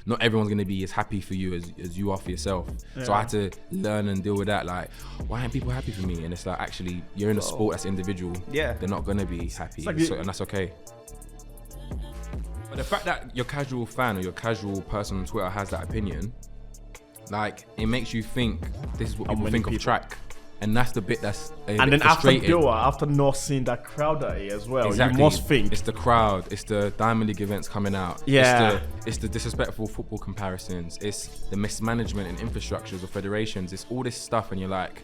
not everyone's gonna be as happy for you as you are for yourself. Yeah. So I had to learn and deal with that. Like, why aren't people happy for me? And it's like, actually, you're in a sport that's individual. Yeah. They're not gonna be happy, and that's okay. But the fact that your casual fan or your casual person on Twitter has that opinion, like, it makes you think this is what people think of track. And that's the bit that's and then after not seeing that crowd at it as well, exactly. You must think. It's the crowd, it's the Diamond League events coming out, it's the disrespectful football comparisons, it's the mismanagement and infrastructures of federations, it's all this stuff, and you're like,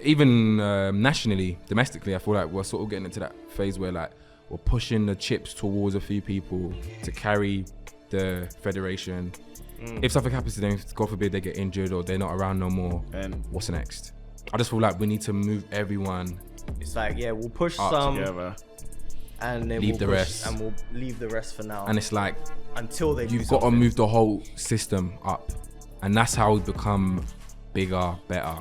even nationally, domestically, I feel like we're sort of getting into that phase where like we're pushing the chips towards a few people to carry the federation. If something happens to them, God forbid they get injured or they're not around no more, and what's next? I just feel like we need to move everyone. It's like, we'll push some together, and then leave the rest, and we'll leave the rest for now. And it's like, until they you've got to move the whole system up, and that's how we become bigger, better.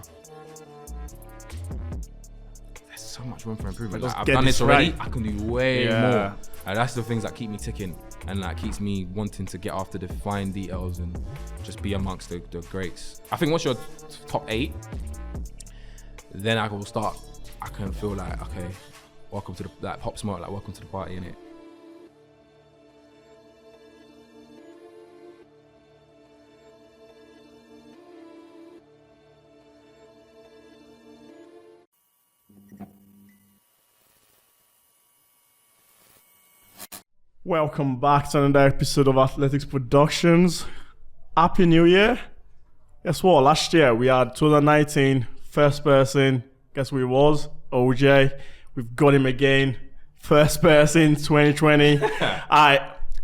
There's so much room for improvement. Like, I've done this already. Right. I can do way more. And that's the things that keep me ticking. And like keeps me wanting to get after the fine details and just be amongst the greats. I think once you're top 8, then I will start. I can feel like, okay, welcome to the Pop Smoke, like welcome to the party, innit? Welcome back to another episode of Athletics Productionz. Happy New Year. Guess what? Last year we had 2019 first person. Guess who it was? OJ. We've got him again. First person 2020.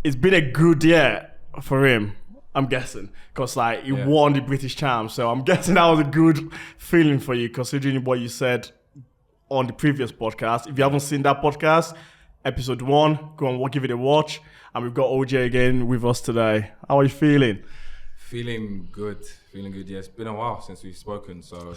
It's been a good year for him, I'm guessing. Because like he won the British Champ. So I'm guessing that was a good feeling for you, considering what you said on the previous podcast. If you haven't seen that podcast, Episode 1, go and give it a watch. And we've got OJ again with us today. How are you feeling? Feeling good. Yeah, it's been a while since we've spoken, so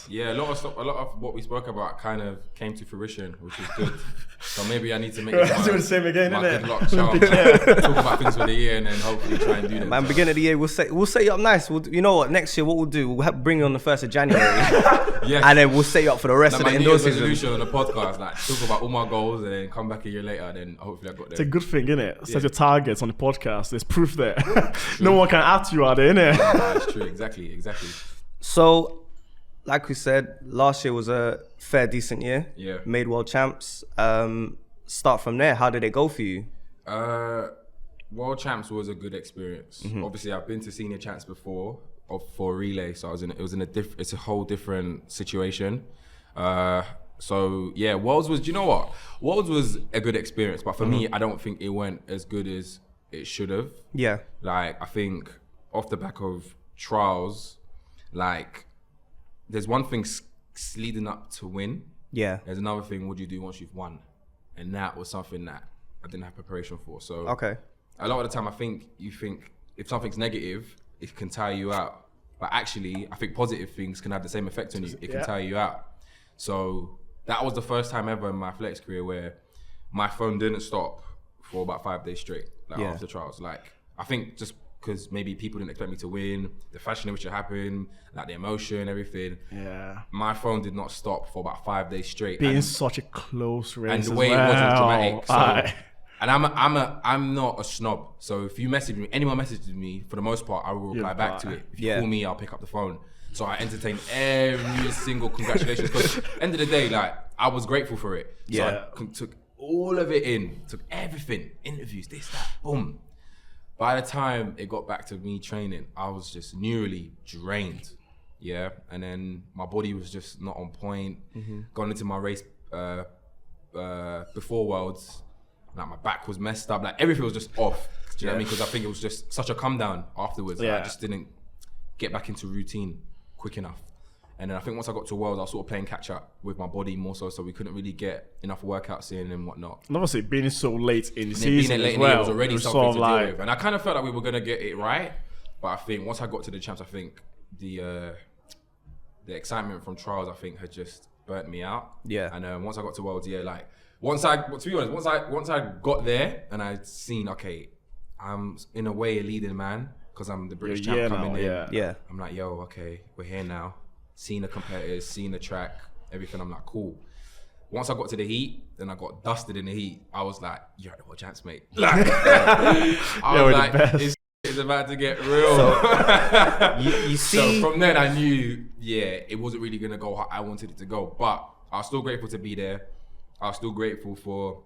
yeah, a lot of what we spoke about kind of came to fruition, which is good. So maybe I need to make it the same again, good luck charm. Talk about things for the year and then hopefully try and do them. Man, beginning of the year we'll set you up nice. You know what? Next year what we'll do? We'll bring you on the 1st of January, and then we'll set you up for the rest of the indoor season. Resolution on the podcast, like talk about all my goals and then come back a year later. Then hopefully I got there. It's a good thing, isn't it? Set your targets on the podcast. There's proof there. No one can add you out there, innit? That's true. Exactly. So, like we said, last year was a fair, decent year. Yeah. Made world champs. Start from there. How did it go for you? World champs was a good experience. Mm-hmm. Obviously, I've been to senior champs before for relay, so it's a whole different situation. So yeah, Worlds was. Do you know what? Worlds was a good experience, but for me, I don't think it went as good as it should have. Yeah. Like I think off the back of trials, like there's one thing leading up to win. Yeah. There's another thing, what do you do once you've won? And that was something that I didn't have preparation for. So a lot of the time you think if something's negative, it can tire you out. But actually, I think positive things can have the same effect on you. It can tire you out. So that was the first time ever in my athletics career where my phone didn't stop for about 5 days straight, like after trials. Like I think just because maybe people didn't expect me to win, the fashion in which it happened, like the emotion, everything. Yeah. My phone did not stop for about 5 days straight. Being such a close race, and the way it was dramatic. So, and I'm not a snob. So if you message me, anyone messages me, for the most part, I will reply back to it. If you call me, I'll pick up the phone. So I entertain every single congratulations. Because end of the day, like I was grateful for it. So I took all of it in, took everything, interviews, this, that, boom. By the time it got back to me training, I was just neurally drained, and then my body was just not on point. Going into my race before Worlds, like my back was messed up, like everything was just off. Do you know what I mean? Because I think it was just such a come down afterwards. I just didn't get back into routine quick enough. And then I think once I got to Worlds, I was sort of playing catch up with my body more so we couldn't really get enough workouts in and whatnot. And obviously being so late in the season as well, it was already something to deal with. And I kind of felt like we were gonna get it right, but I think once I got to the champs, I think the excitement from trials, I think, had just burnt me out. Yeah. And once I got to Worlds, like to be honest, once I got there and I'd seen, okay, I'm in a way a leading man because I'm the British champ coming in. Yeah. I'm like, yo, okay, we're here now. Seeing the competitors, seeing the track, everything. I'm like, cool. Once I got to the heat, then I got dusted in the heat. I was like, you're at the world champs, mate. Like, I was like, it's about to get real. So, you see. So from then I knew, it wasn't really gonna go how I wanted it to go. But I was still grateful to be there. I was still grateful for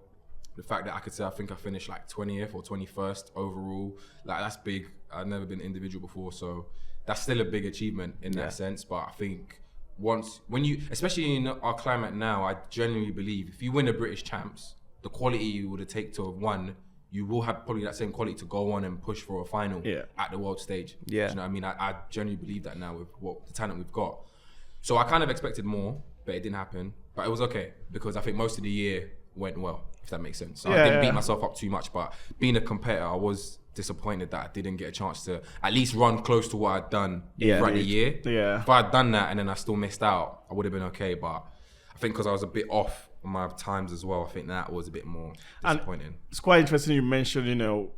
the fact that I could say I think I finished like 20th or 21st overall. Like that's big. I've never been individual before, so that's still a big achievement in that sense. But I think when you, especially in our climate now, I genuinely believe if you win the British champs, the quality you would take to have won, you will have probably that same quality to go on and push for a final at the world stage. Yeah. Do you know what I mean? I genuinely believe that now with what the talent we've got. So I kind of expected more, but it didn't happen. But it was okay because I think most of the year went well, if that makes sense. So I didn't beat myself up too much, but being a competitor, I was disappointed that I didn't get a chance to at least run close to what I'd done throughout the year. Yeah. If I'd done that and then I still missed out, I would have been okay. But I think because I was a bit off on my times as well, I think that was a bit more disappointing. And it's quite interesting you mentioned,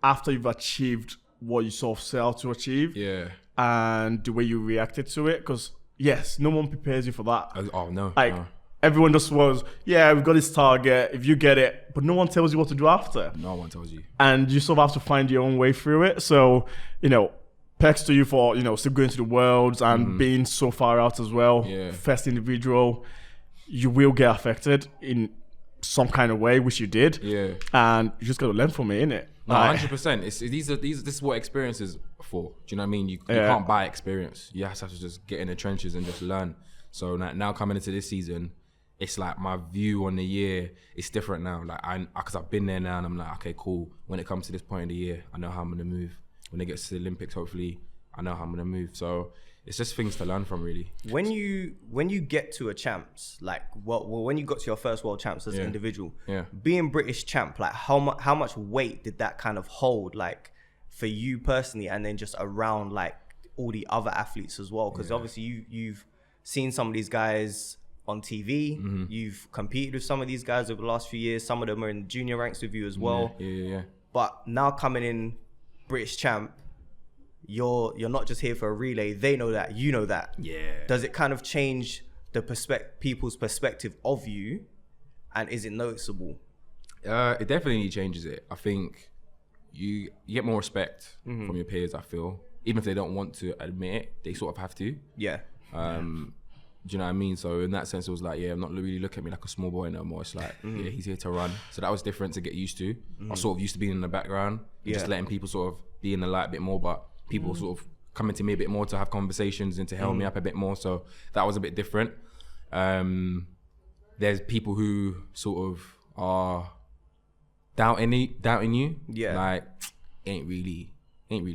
after you've achieved what you sort of set out to achieve, and the way you reacted to it, because yes, no one prepares you for that. Oh no, no. Everyone just was, we've got this target, if you get it, but no one tells you what to do after. No one tells you. And you sort of have to find your own way through it. So, pecs to you for, still going to the Worlds and being so far out as well. Yeah. First individual, you will get affected in some kind of way, which you did. Yeah. And you just got to learn from it, innit? No, 100%. This is what experience is for. Do you know what I mean? You can't buy experience. You have to just get in the trenches and just learn. So now coming into this season, it's like my view on the year is different now. Like because I've been there now and I'm like, okay, cool. When it comes to this point of the year, I know how I'm gonna move. When it gets to the Olympics, hopefully, I know how I'm gonna move. So it's just things to learn from, really. When you get to a champs, like when you got to your first world champs as an individual, being British champ, like how much weight did that kind of hold, like for you personally, and then just around like all the other athletes as well? Because obviously you've seen some of these guys on TV, you've competed with some of these guys over the last few years. Some of them are in the junior ranks with you as well. Yeah. But now coming in British champ, you're not just here for a relay. They know that, you know that. Yeah. Does it kind of change the people's perspective of you, and is it noticeable? It definitely changes it. I think you get more respect from your peers. I feel, even if they don't want to admit it, they sort of have to. Yeah. Do you know what I mean? So in that sense, it was like, I'm not really looking at me like a small boy no more. It's like, he's here to run. So that was different to get used to. I was sort of used to being in the background, just letting people sort of be in the light a bit more, but people sort of coming to me a bit more to have conversations and to help me up a bit more. So that was a bit different. There's people who sort of are doubting you. Yeah. Like, ain't really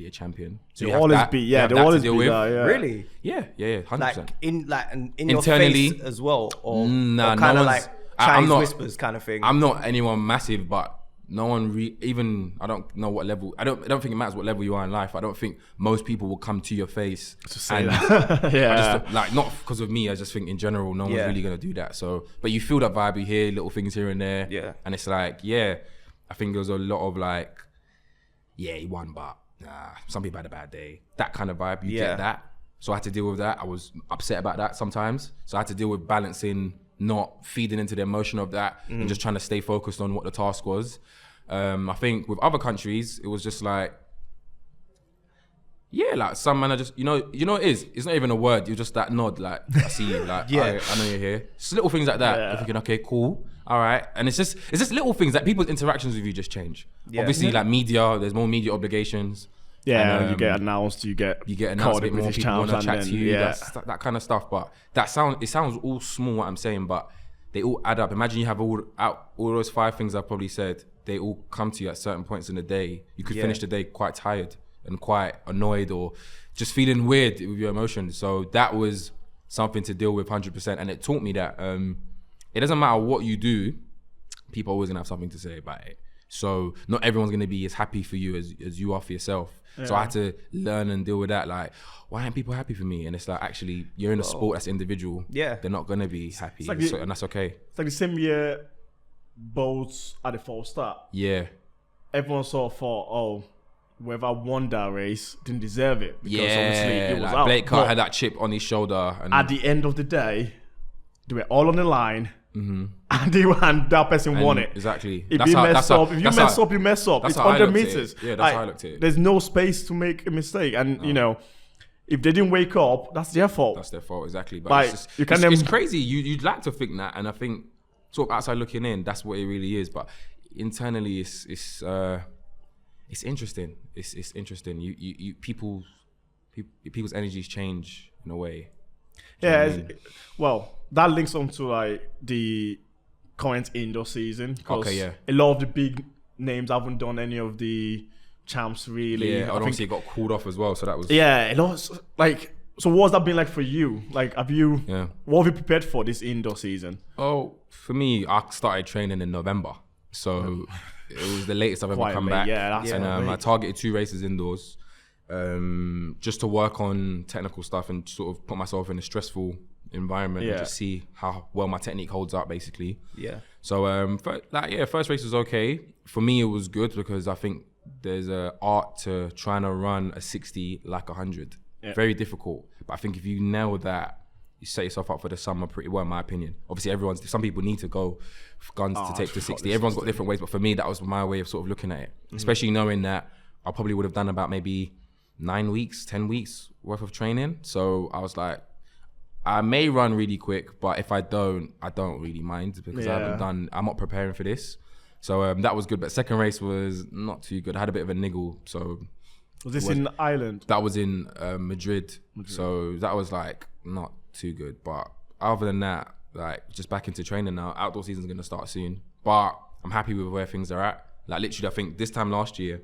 a champion. So they'll always be, they'll always be that, yeah. Really? Yeah, 100%. Like in internally your face as well, or nah, kind of no like Chinese whispers kind of thing. I'm not anyone massive, but no one even I don't know what level. I don't think it matters what level you are in life. I don't think most people will come to your face to say that. Just, like, not because of me. I just think in general, no one's really gonna do that. So, but you feel that vibe. You hear little things here and there. And it's like, I think there was a lot of like, he won, but some people had a bad day. That kind of vibe. You get that. So I had to deal with that. I was upset about that sometimes. So I had to deal with balancing, not feeding into the emotion of that and just trying to stay focused on what the task was. I think with other countries, it was just like, like some man are just, you know it is. It's not even a word. You're just that nod, like, I see you, like, I know you're here. Just little things like that. You're thinking, okay, cool, all right. And it's just little things that people's interactions with you just change. Obviously, like media, there's more media obligations. And, you get announced, you get announced a bit more, people want to chat to you, that kind of stuff. But it sounds all small what I'm saying, but they all add up. Imagine you have all those 5 things I've probably said, they all come to you at certain points in the day. You could finish the day quite tired and quite annoyed or just feeling weird with your emotions. So that was something to deal with 100%. And it taught me that it doesn't matter what you do, people are always gonna have something to say about it. So not everyone's gonna be as happy for you as you are for yourself. So I had to learn and deal with that. Like, why aren't people happy for me? And it's like, actually, you're in a sport that's individual. They're not gonna be happy, and that's okay. It's like the same year both at the false start. Yeah. Everyone sort of thought, oh, whoever won that race didn't deserve it. Because Yeah, obviously it was like out. Blake Carr had that chip on his shoulder. And at the end of the day, they were all on the line. And that person won it. Exactly. If you mess up, you mess up. It's 100 meters. Yeah, that's how I looked at it. There's no space to make a mistake. And, you know, if they didn't wake up, that's their fault. That's their fault, exactly. But like, it's crazy. You'd like to think that. And I think sort of outside looking in, that's what it really is. But internally, it's interesting. It's interesting. People's energies change in a way. Yeah, well, that links on to like the current indoor season. Okay, yeah. A lot of the big names haven't done any of the champs really. Yeah, obviously it got called off as well, so that was... Yeah, a lot, like, so what's that been like for you? Like, what have you prepared for this indoor season? Oh, for me, I started training in November, so it was the latest I've ever come back. Yeah, that's and I targeted 2 races indoors. Just to work on technical stuff and sort of put myself in a stressful environment and just see how well my technique holds up, basically. Yeah. So first race was okay. For me, it was good because I think there's an art to trying to run a 60 like 100. Yeah. Very difficult, but I think if you nail that, you set yourself up for the summer pretty well, in my opinion. Obviously, some people need to go guns to take to 60. Everyone's got different ways, but for me, that was my way of sort of looking at it. Especially knowing that I probably would have done about maybe 9 weeks, 10 weeks worth of training. So I was like, I may run really quick, but if I don't really mind because I'm not preparing for this. So that was good. But second race was not too good. I had a bit of a niggle. So was this in Ireland? That was in Madrid. So that was like not too good. But other than that, like just back into training now. Outdoor season's gonna start soon. But I'm happy with where things are at. Like literally, I think this time last year,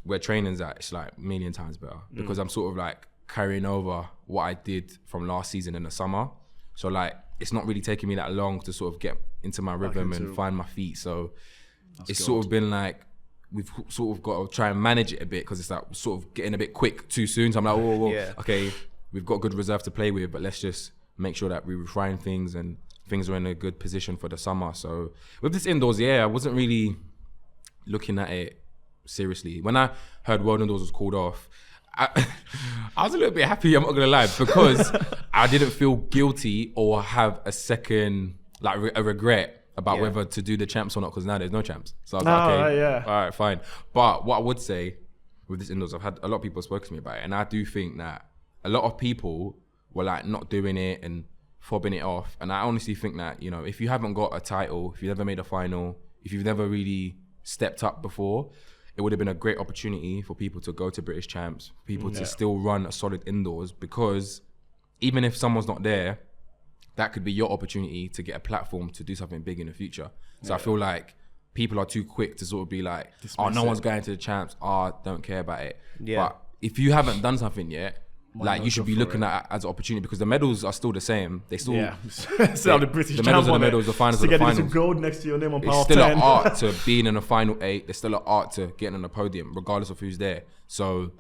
where training's at, it's like a million times better because I'm sort of like carrying over what I did from last season in the summer. So like, it's not really taking me that long to sort of get into my rhythm and find my feet. So it's sort of been like, we've sort of got to try and manage it a bit because it's like sort of getting a bit quick too soon. So I'm like, whoa, okay, we've got good reserve to play with, but let's just make sure that we refine things and things are in a good position for the summer. So with this indoors, I wasn't really looking at it seriously. When I heard World Indoors was called off, I was a little bit happy, I'm not gonna lie, because I didn't feel guilty or have a second, like a regret about whether to do the champs or not, because now there's no champs. So I was like, okay, all right, fine. But what I would say with this indoors, I've had a lot of people spoke to me about it, and I do think that a lot of people were like not doing it and fobbing it off. And I honestly think that, you know, if you haven't got a title, if you've never made a final, if you've never really stepped up before, it would have been a great opportunity for people to go to British champs, people to still run a solid indoors, because even if someone's not there, that could be your opportunity to get a platform to do something big in the future. So I feel like people are too quick to sort of be like, no one's going to the champs, don't care about it. Yeah. But if you haven't done something yet, like you should be looking at it as an opportunity, because the medals are still the same. They still the British the medals are the medals, the finals are the finals. Get gold next to your name on Power It's still an art to being in a final 8. There's still an art to getting on the podium, regardless of who's there. So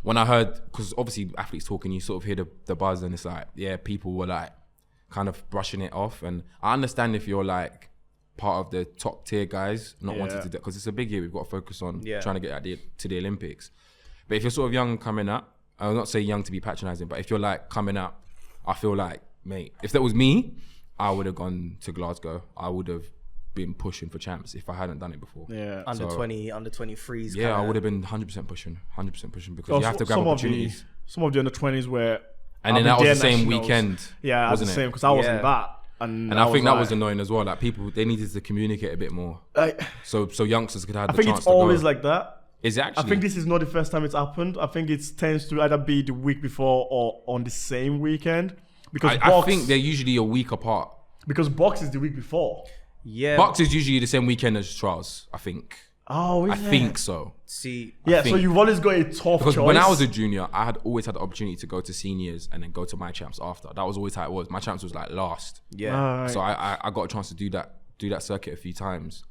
when I heard, because obviously athletes talking, you sort of hear the buzz, and it's like, people were like kind of brushing it off. And I understand if you're like part of the top tier guys not wanting to do, because it's a big year. We've got to focus on trying to get to the Olympics. But if you're sort of young coming up, I'll not say young to be patronizing, but if you're like coming up, I feel like, mate, if that was me, I would have gone to Glasgow. I would have been pushing for champs if I hadn't done it before. Yeah. Under 23s. Yeah, I would have been 100% pushing because you have to grab opportunities. Some of the under 20s were. And then that was the same weekend. Yeah, wasn't it? Same, because I wasn't that. And I think that was annoying as well. Like people, they needed to communicate a bit more. So youngsters could have the chance to go. I think it's always like that. Is it actually? I think this is not the first time it's happened. I think it tends to either be the week before or on the same weekend. Because I think they're usually a week apart. Because box is the week before. Yeah. Box is usually the same weekend as trials, I think. Oh, is I think so. See, so you've always got a tough choice. When I was a junior, I had always had the opportunity to go to seniors and then go to my champs after. That was always how it was. My champs was like last. Yeah. So I got a chance to do that circuit a few times.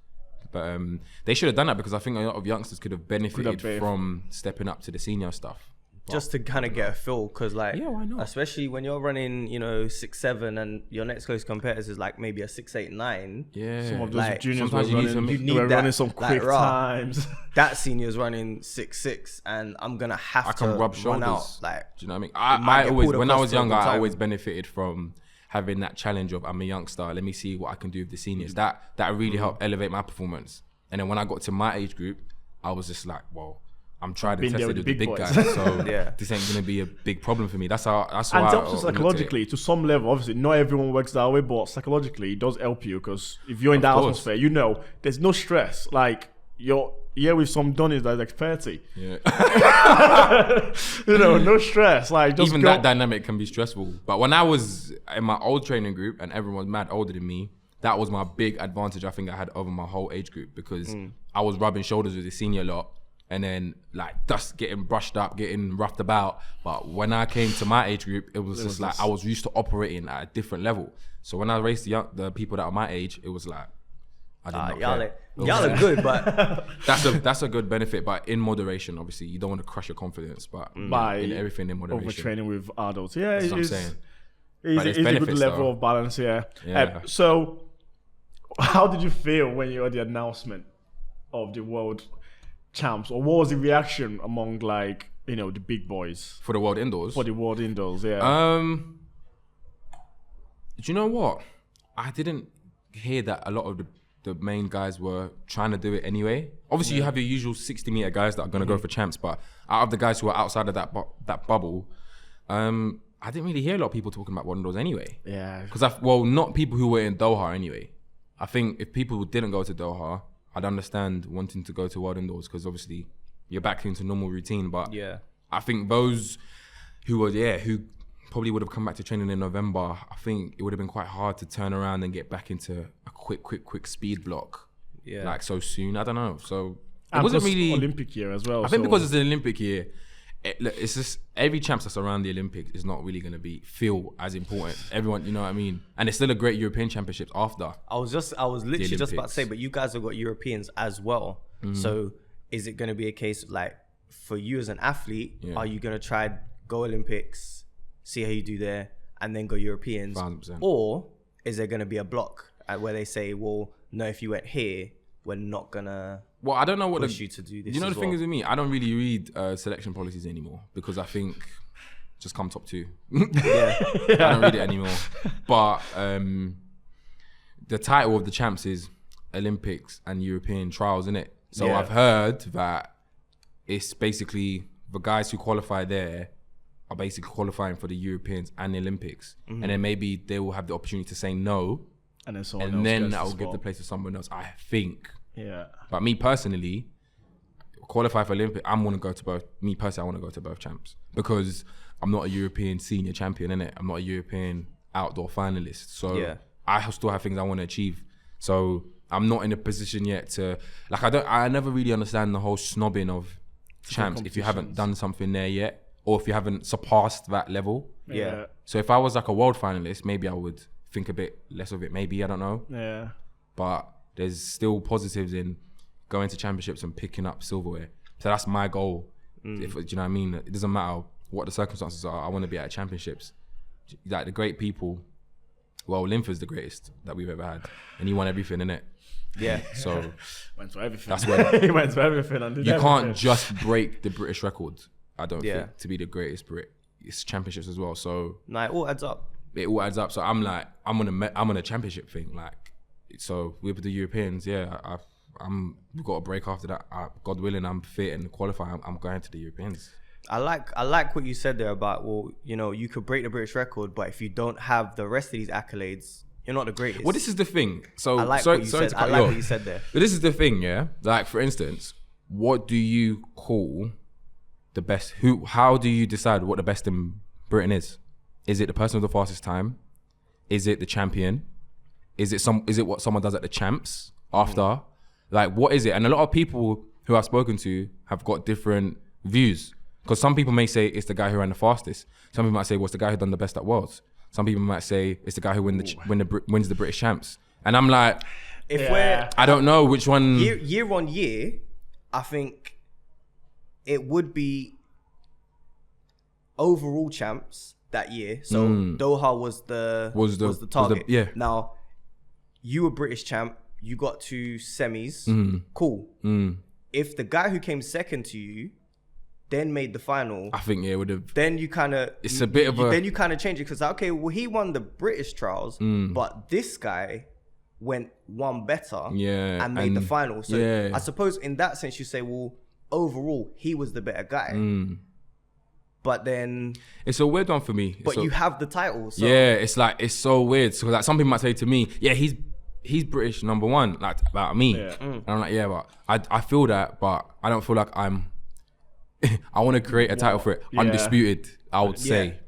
But they should have done that, because I think a lot of youngsters could have benefited from stepping up to the senior stuff. just to kind of get a feel, because like, yeah, why not? Especially when you're running, 6'7", and your next close competitors is like maybe a 6'8", 9. Yeah, some of those like, juniors were sometimes running some quick times. That senior's running 6'6", and I'm gonna have to rub shoulders. run out. Like, do you know what I mean? I always, when I was younger, I always benefited from having that challenge of I'm a youngster. Let me see what I can do with the seniors. That really helped elevate my performance. And then when I got to my age group, I was just like, well, I'm tried and tested with the big guys, so this ain't gonna be a big problem for me. That's how. And it helps you psychologically to some level. Obviously, not everyone works that way, but psychologically, it does help you, because if you're in that atmosphere, there's no stress. Like, you're here with some Donnies that's like 30. Yeah. No stress. Like, just even that dynamic can be stressful. But when I was in my old training group and everyone was mad older than me, that was my big advantage I think I had over my whole age group, because I was rubbing shoulders with the senior lot. And then like dust getting brushed up, getting roughed about. But when I came to my age group, it was just like I was used to operating at a different level. So when I raced the people that are my age, it was like I did not care. Y'all are good, but that's a good benefit, but in moderation. Obviously, you don't want to crush your confidence, but in everything in moderation. Overtraining with adults, yeah, that's what I'm saying. It's a good level of balance, yeah. So, how did you feel when you heard the announcement of the world champs, or what was the reaction among like the big boys for the world indoors? For the world indoors, yeah. Do you know what? I didn't hear that a lot of the main guys were trying to do it anyway. Obviously, you have your usual 60-meter guys that are going to go for champs, but out of the guys who are outside of that bubble, I didn't really hear a lot of people talking about world indoors anyway. Yeah. Because not people who were in Doha anyway. I think if people didn't go to Doha, I'd understand wanting to go to world indoors, because obviously you're back into normal routine. But I think those who probably would have come back to training in November, I think it would have been quite hard to turn around and get back into a quick speed block like so soon. I don't know. So it wasn't really Olympic year as well. I think because it's an Olympic year, it's just every champs that's around the Olympics is not really going to feel as important. Everyone, you know what I mean? And it's still a great European championships after. I was literally just about to say, but you guys have got Europeans as well. So is it going to be a case of like, for you as an athlete, are you going to try go Olympics, see how you do there, and then go Europeans? 100%. Or is there going to be a block where they say, well, no, if you went here, we're not going to... Well, I don't know what push you to do this. You know, the thing is with me, I don't really read selection policies anymore, because I think just come top 2. I don't read it anymore. But the title of the champs is Olympics and European trials, isn't it? So I've heard that it's basically the guys who qualify there are basically qualifying for the Europeans and the Olympics, and then maybe they will have the opportunity to say no, and then that will give the place to someone else, I think. Yeah. But me personally, qualify for Olympic, I want to go to both. Me personally, I want to go to both champs, because I'm not a European senior champion, innit? I'm not a European outdoor finalist. So I still have things I want to achieve. So I'm not in a position yet to, like, I never really understand the whole snobbing of champs if you haven't done something there yet, or if you haven't surpassed that level. Yeah. So if I was like a world finalist, maybe I would think a bit less of it. Maybe, I don't know. Yeah. But there's still positives in going to championships and picking up silverware. So that's my goal. If, do you know what I mean? It doesn't matter what the circumstances are. I want to be at championships. Like the great people, well, Linford's the greatest that we've ever had. And he won everything, innit? Yeah. So went to everything. That's where he went to everything and did you everything. can't just break the British record, I don't think, to be the greatest Brit. It's championships as well. So it all adds up. It all adds up. So I'm like, I'm on a championship thing. Like, so with the Europeans, we've got a break after that. God willing, I'm fit and qualify. I'm going to the Europeans. I like what you said there about, well, you could break the British record, but if you don't have the rest of these accolades, you're not the greatest. Well, this is the thing. So I like what you said there. But this is the thing, yeah. Like, for instance, what do you call the best? How do you decide what the best in Britain is? Is it the person with the fastest time? Is it the champion? Is it what someone does at the champs after? Like, what is it? And a lot of people who I've spoken to have got different views. Because some people may say it's the guy who ran the fastest. Some people might say, well, it's the guy who done the best at Worlds. Some people might say it's the guy who wins the British champs. And I'm like, I don't know which one. Year on year, I think it would be overall champs that year. So Doha was the target. Now, you were British champ. You got to semis. Cool. If the guy who came second to you then made the final, I think it would have. Then you kind of. It's a bit of a. Then you kind of change it because okay, well he won the British trials, but this guy went one better, and made the final. So I suppose in that sense you say, well, overall he was the better guy. But then it's a weird one for me. But you have the title. So. Yeah, it's like it's so weird. So like some people might say to me, yeah, he's British number one, like about me. And I'm like, yeah, but I feel that, but I don't feel like I'm. I want to create a title for it. Undisputed, I would say.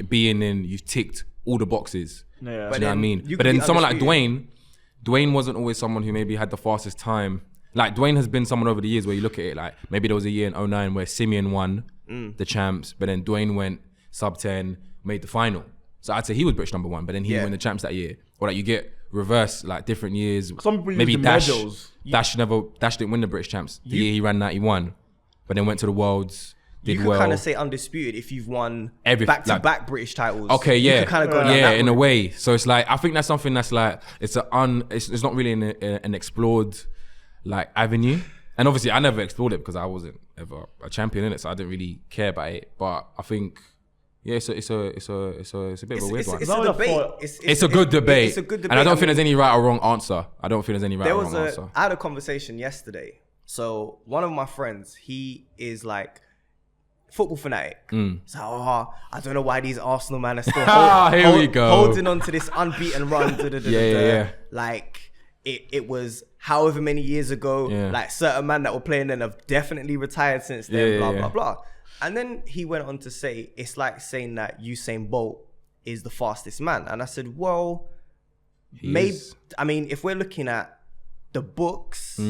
Being in, you've ticked all the boxes. Do you know what I mean? But then someone like Dwayne wasn't always someone who maybe had the fastest time. Like Dwayne has been someone over the years where you look at it, like maybe there was a year in 2009 where Simeon won the champs, but then Dwayne went sub 10, made the final. So I'd say he was British number one, but then he won the champs that year. Or like you get reverse, like different years. Some people maybe use the Dash medals. Dash didn't win the British champs the year he ran 91. But then went to the Worlds, did well. You could kind of say undisputed if you've won back-to-back British titles. Okay, yeah. You could kind of go down that in route. a way. So it's like, I think that's something that's like, it's not really an explored like avenue. And obviously I never explored it because I wasn't ever a champion in it, so I didn't really care about it. But I think, it's a bit of a weird one. It's a debate. It's a good debate. It's a good debate. And I don't think there's any right or wrong answer. I had a conversation yesterday. So one of my friends, he is like football fanatic. So I don't know why these Arsenal men are still holding on to this unbeaten run. Like it was however many years ago. Like certain men that were playing then have definitely retired since then. Blah blah. And then he went on to say it's like saying that Usain Bolt is the fastest man. And I said, well, I mean, if we're looking at the books.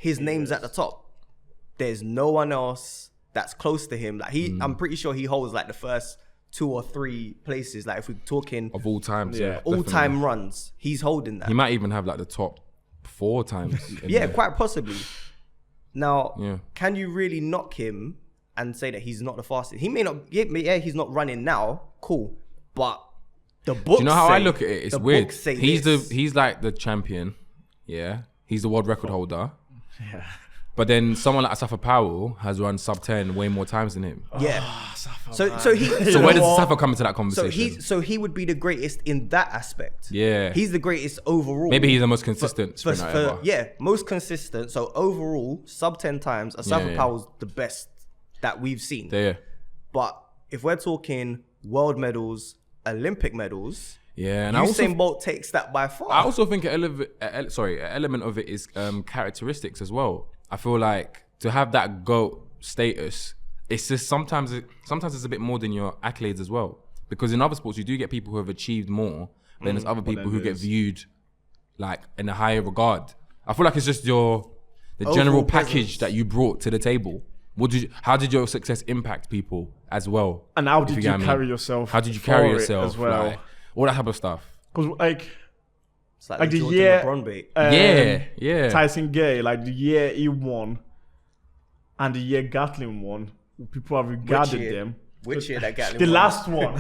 His name's at the top. There's no one else that's close to him. Like I'm pretty sure he holds like the first 2 or 3 places. Like if we're talking of all times, all time runs, he's holding that. He might even have like the top 4 times. Quite possibly. Now, can you really knock him and say that he's not the fastest? He may not. He's not running now. Cool, but the books. Do you know how I look at it? It's weird. He's like the champion. Yeah, he's the world record holder. Yeah. But then someone like Asafa Powell has run sub 10 way more times than him. So where does Asafa come into that conversation? So he would be the greatest in that aspect. Yeah. He's the greatest overall. Maybe he's the most consistent sprinter ever. Most consistent. So overall, sub 10 times, Asafa Powell's the best that we've seen. Yeah. But if we're talking world medals, Olympic medals, and Usain Bolt takes that by far. I also think an element of it is characteristics as well. I feel like to have that GOAT status, it's just sometimes it's a bit more than your accolades as well. Because in other sports, you do get people who have achieved more, but then there's other people who get viewed like in a higher regard. I feel like it's just the general package that you brought to the table. How did your success impact people as well? And how did you carry yourself? How did you carry yourself as well? Like, all that type of stuff. Because it's like the year Tyson Gay, like the year he won and the year Gatlin won, people have regarded them. Which year that Gatlin won? The won? last one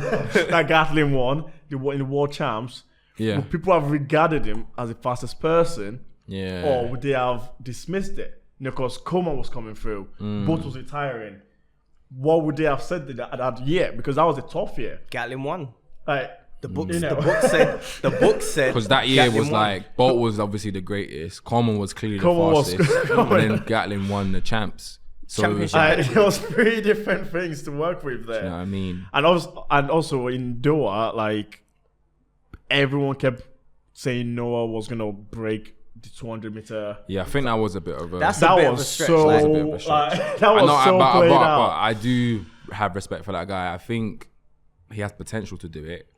that Gatlin won, in the World Champs. Yeah. People have regarded him as the fastest person. Yeah. Or would they have dismissed it? Because Coleman was coming through, Bolt was retiring. What would they have said that year? Because that was a tough year. Gatlin won. The book said because that year was like Bolt was obviously the greatest. Coleman was clearly the fastest, and then Gatlin won the champs. So it was 3 different things to work with there. You know what I mean? And also in Doha, like everyone kept saying Noah was gonna break the 200 meter. Yeah, I think that was a bit of a. That was a stretch. That was so played out. But I do have respect for that guy. I think he has potential to do it,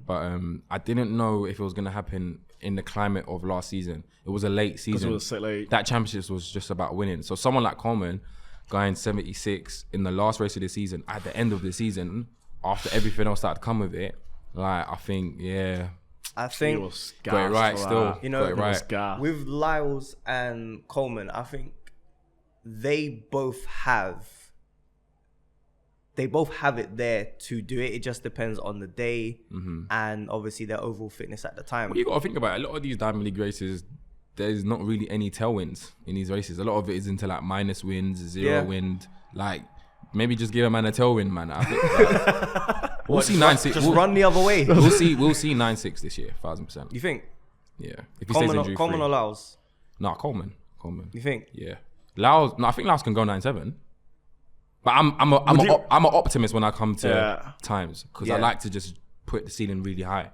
but I didn't know if it was going to happen in the climate of last season. It was a late season. It was so late. That championship was just about winning. So someone like Coleman, going 76 in the last race of the season, at the end of the season, after everything else that had come with it, like I think he was got it right still. You know, right. With Lyles and Coleman, I think they both have they both have it there to do it. It just depends on the day and obviously their overall fitness at the time. Well, you got to think about it. A lot of these Diamond League races, there's not really any tailwinds in these races. A lot of it is into like minus winds, zero wind. Like, maybe just give a man a tailwind, man. I think we'll see 9-6. Just run the other way. We'll see 9-6 this year, 1,000%. You think? Yeah. If he stays injury free. Coleman or Laos? No, Coleman. You think? Yeah. Laos. No, I think Laos can go 9-7. But I'm an optimist when I come to times because I like to just put the ceiling really high.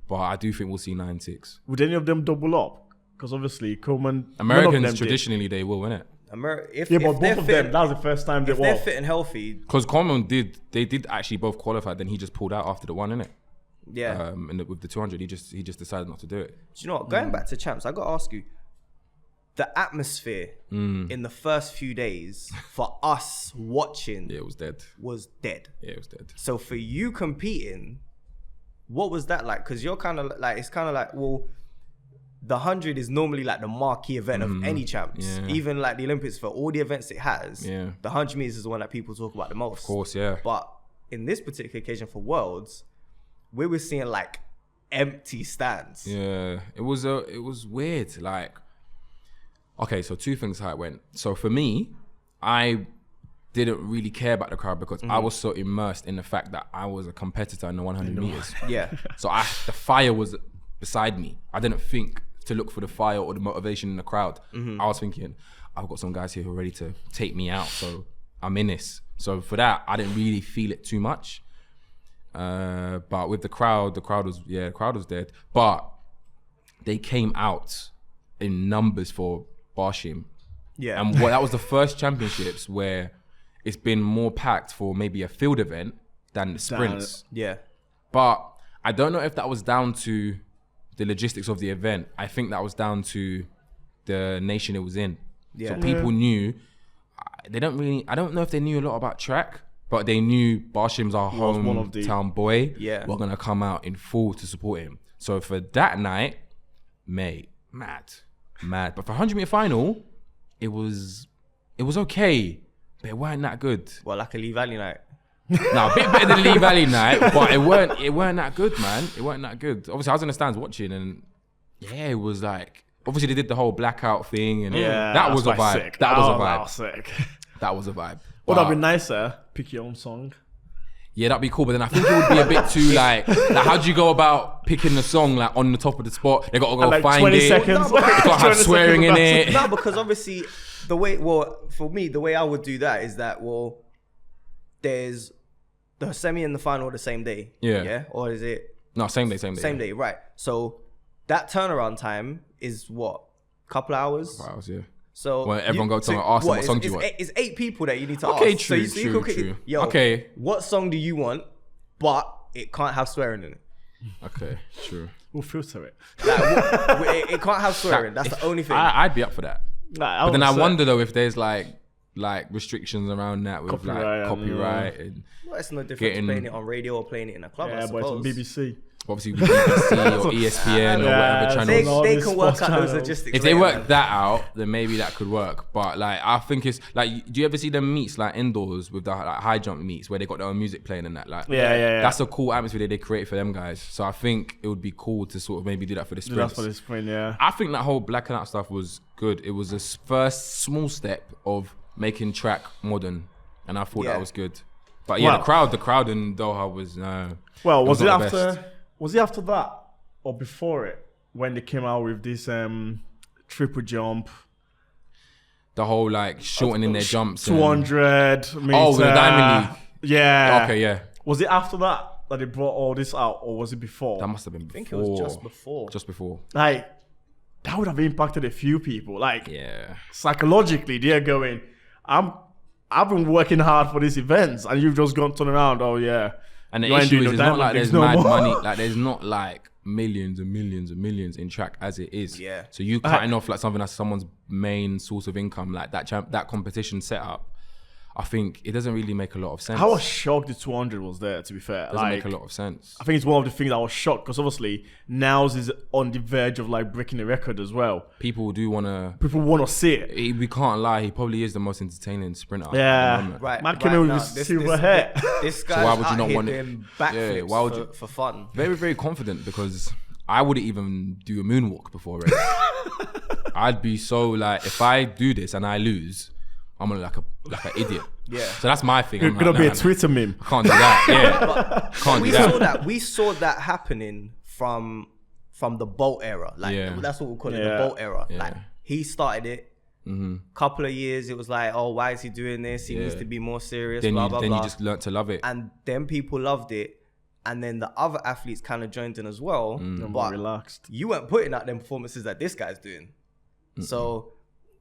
But I do think we'll see 9-6. Would any of them double up? Because obviously Coleman. Americans traditionally they will, innit? But both of them, that was the first time they won. If they're fit and healthy. Because Coleman they did actually both qualify. Then he just pulled out after the one, innit? Yeah. With the 200, he just decided not to do it. Do you know what? Going back to champs, I got to ask you. The atmosphere in the first few days for us watching it was dead. Yeah, it was dead. So for you competing, what was that like? Because you're kind of like, it's kind of like, well, the 100 is normally like the marquee event of any champs. Yeah. Even like the Olympics, for all the events it has, the 100 meters is the one that people talk about the most. Of course, yeah. But in this particular occasion for Worlds, we were seeing like empty stands. Yeah, it was weird. Like, okay, so two things how it went. So for me, I didn't really care about the crowd because I was so immersed in the fact that I was a competitor in the 100 meters. Yeah. So the fire was beside me. I didn't think to look for the fire or the motivation in the crowd. I was thinking, I've got some guys here who are ready to take me out, so I'm in this. So for that, I didn't really feel it too much. But with the crowd was dead. But they came out in numbers for Barshim. Yeah. And that was the first championships where it's been more packed for maybe a field event than the sprints. Yeah. But I don't know if that was down to the logistics of the event. I think that was down to the nation it was in. Yeah. So people knew, I don't know if they knew a lot about track, but they knew Barshim's our hometown boy. Yeah. We're going to come out in full to support him. So for that night, mate, mad. But for 100 meter final, it was okay, but it weren't that good. Well, like a Lee Valley night. No, a bit better than Lee Valley night, but it weren't that good, man. It weren't that good. Obviously, I was in the stands watching, and yeah, it was like, obviously they did the whole blackout thing, and that was a vibe. Sick. That was a vibe. That was sick. That was a vibe. Would that be nicer? Pick your own song. Yeah, that'd be cool, but then I think it would be a bit too like how do you go about picking the song like on the top of the spot? They gotta go like find 20 it. Seconds. They gotta have swearing in it. No, because obviously for me, the way I would do that is that, well, there's the semi and the final the same day. Yeah. Or is it? No, same day. Same day, right. So that turnaround time is what? Couple hours? Couple hours, yeah. So when everyone goes to ask them what song do you want? It's 8 people that you need to ask. Okay, true. Yo, okay. What song do you want? But it can't have swearing in it. Okay, true. We'll filter it. Like, it can't have swearing. That's the only thing. I'd be up for that. But then I wonder though if there's like restrictions around that with copyright and well, it's no different to playing it on radio or playing it in a club. I suppose. But it's on BBC. Obviously BBC or ESPN or whatever channel. They can work out those logistics. If they work that out, then maybe that could work. But like, I think it's like, do you ever see them meets like indoors with the like, high jump meets where they got their own music playing and that? Like, yeah. That's a cool atmosphere that they create for them guys. So I think it would be cool to sort of maybe do that for the sprints. That's for the sprint, yeah. I think that whole black and out stuff was good. It was a first small step of making track modern, and I thought that was good. But yeah, the crowd in Doha was Was it after that or before it when they came out with this triple jump? The whole like shortening their jumps. 200 meter. Oh, with the Diamond League. Yeah. Okay, yeah. Was it after that they brought all this out, or was it before? That must have been before. I think it was just before. Just before. Like, that would have impacted a few people. Like, yeah. Psychologically, they're going, I've been working hard for these events, and you've just gone turn around. Oh yeah. And the issue is, it's not like there's mad money. Like, there's not like millions and millions and millions in track as it is. Yeah. So you cutting off like something that's someone's main source of income, like that competition setup. I think it doesn't really make a lot of sense. I was shocked the 200 was there, to be fair. It doesn't make a lot of sense. I think it's one of the things I was shocked because obviously Niles is on the verge of like breaking the record as well. People want to see it. We can't lie, he probably is the most entertaining sprinter. Yeah. Right. Man came in with his silver hair. This guy's so why would you not want it? Backflips why would you? For fun. Very, very confident because I wouldn't even do a moonwalk before a race. I'd be so like, if I do this and I lose, I'm gonna like an idiot. Yeah. So that's my thing. You're gonna be a Twitter meme. I can't do that. Yeah. Can't do that. We saw that happening from the Bolt era. Like that's what we call it, the Bolt era. Yeah. Like he started it. Couple of years, it was like, oh, why is he doing this? He needs to be more serious. Then blah, blah, you blah. just learnt to love it. And then people loved it. And then the other athletes kind of joined in as well. But relaxed. You weren't putting out them performances that this guy's doing. So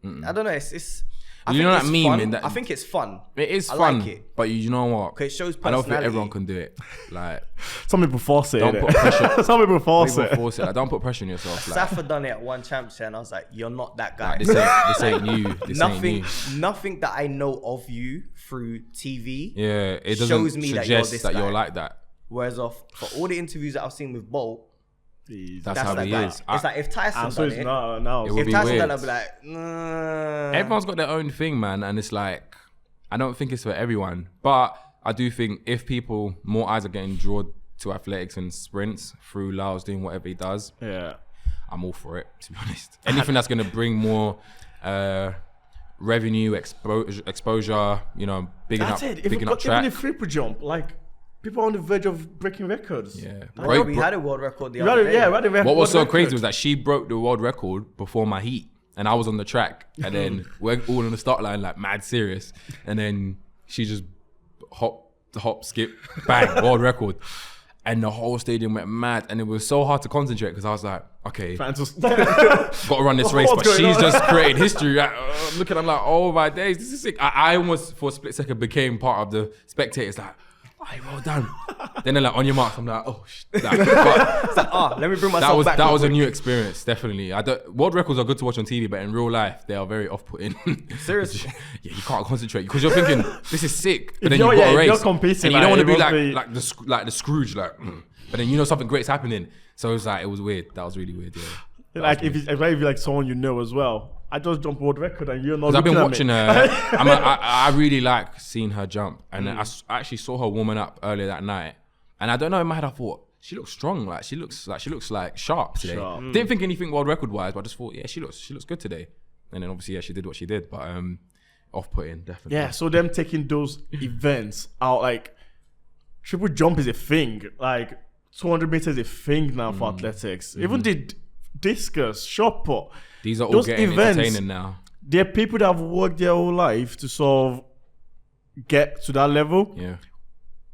I don't know. It's I you think know it's that meme fun. in that I think it's fun. It is I fun, like it. but you know what? 'Cause it shows I don't think personality. everyone can do it. Like Some people force it. Don't innit? put pressure. Some people force people it. force it. Like, don't put pressure on yourself. Like, Safa done it at one championship, and I was like, "You're not that guy." this ain't you. This ain't you. Nothing that I know of you through TV. Yeah, it doesn't shows me that you're suggest this that guy. you're like that. Whereas for all the interviews that I've seen with Bolt, That's how that he guy. is. It's like if Tyson So done it's it, now. It would if be Tyson weird. done it, I'd be like, nah. Everyone's got their own thing, man, and it's like I don't think it's for everyone, but I do think if more eyes are getting drawn to athletics and sprints through Lyles doing whatever he does, I'm all for it. To be honest, anything that's going to bring more revenue, exposure, you know, bigging up track. Even the triple jump, like people are on the verge of breaking records. Yeah, We had a world record the other day. we had a record. What was so crazy was that she broke the world record before my heat, and I was on the track, and then we're all on the start line like mad serious, and then she just hop, skip, bang, world record. And the whole stadium went mad, and it was so hard to concentrate because I was like, okay, got to run this race, but she's just created history. Like, looking, I'm like, oh my days, this is sick. I almost for a split second became part of the spectators, like, hey, well done. Then they're like, on your marks, I'm like, oh, like, Let me bring myself back. That was a new experience, definitely. World records are good to watch on TV, but in real life, they are very off-putting. Seriously. Yeah, you can't concentrate because you're thinking, this is sick, but then you've got a race. You're competing, and you don't want to be like the Scrooge, like, but then you know something great's happening. So it was like, it was weird. That was really weird, yeah. Like if it's like someone you know as well. I just jumped world record and you're not. Because I've been watching me. her. I really like seeing her jump, and I actually saw her warming up earlier that night. And I don't know, in my head I thought she looks strong. Like she looks like sharp today. Didn't think anything world record wise, but I just thought, yeah, she looks good today. And then obviously, yeah, she did what she did, but off-putting definitely. Yeah, so them taking those events out, like triple jump is a thing. Like 200 meters is a thing now for athletics. Even the discus, shot put. These are all getting entertaining now. There are people that have worked their whole life to sort of get to that level. Yeah.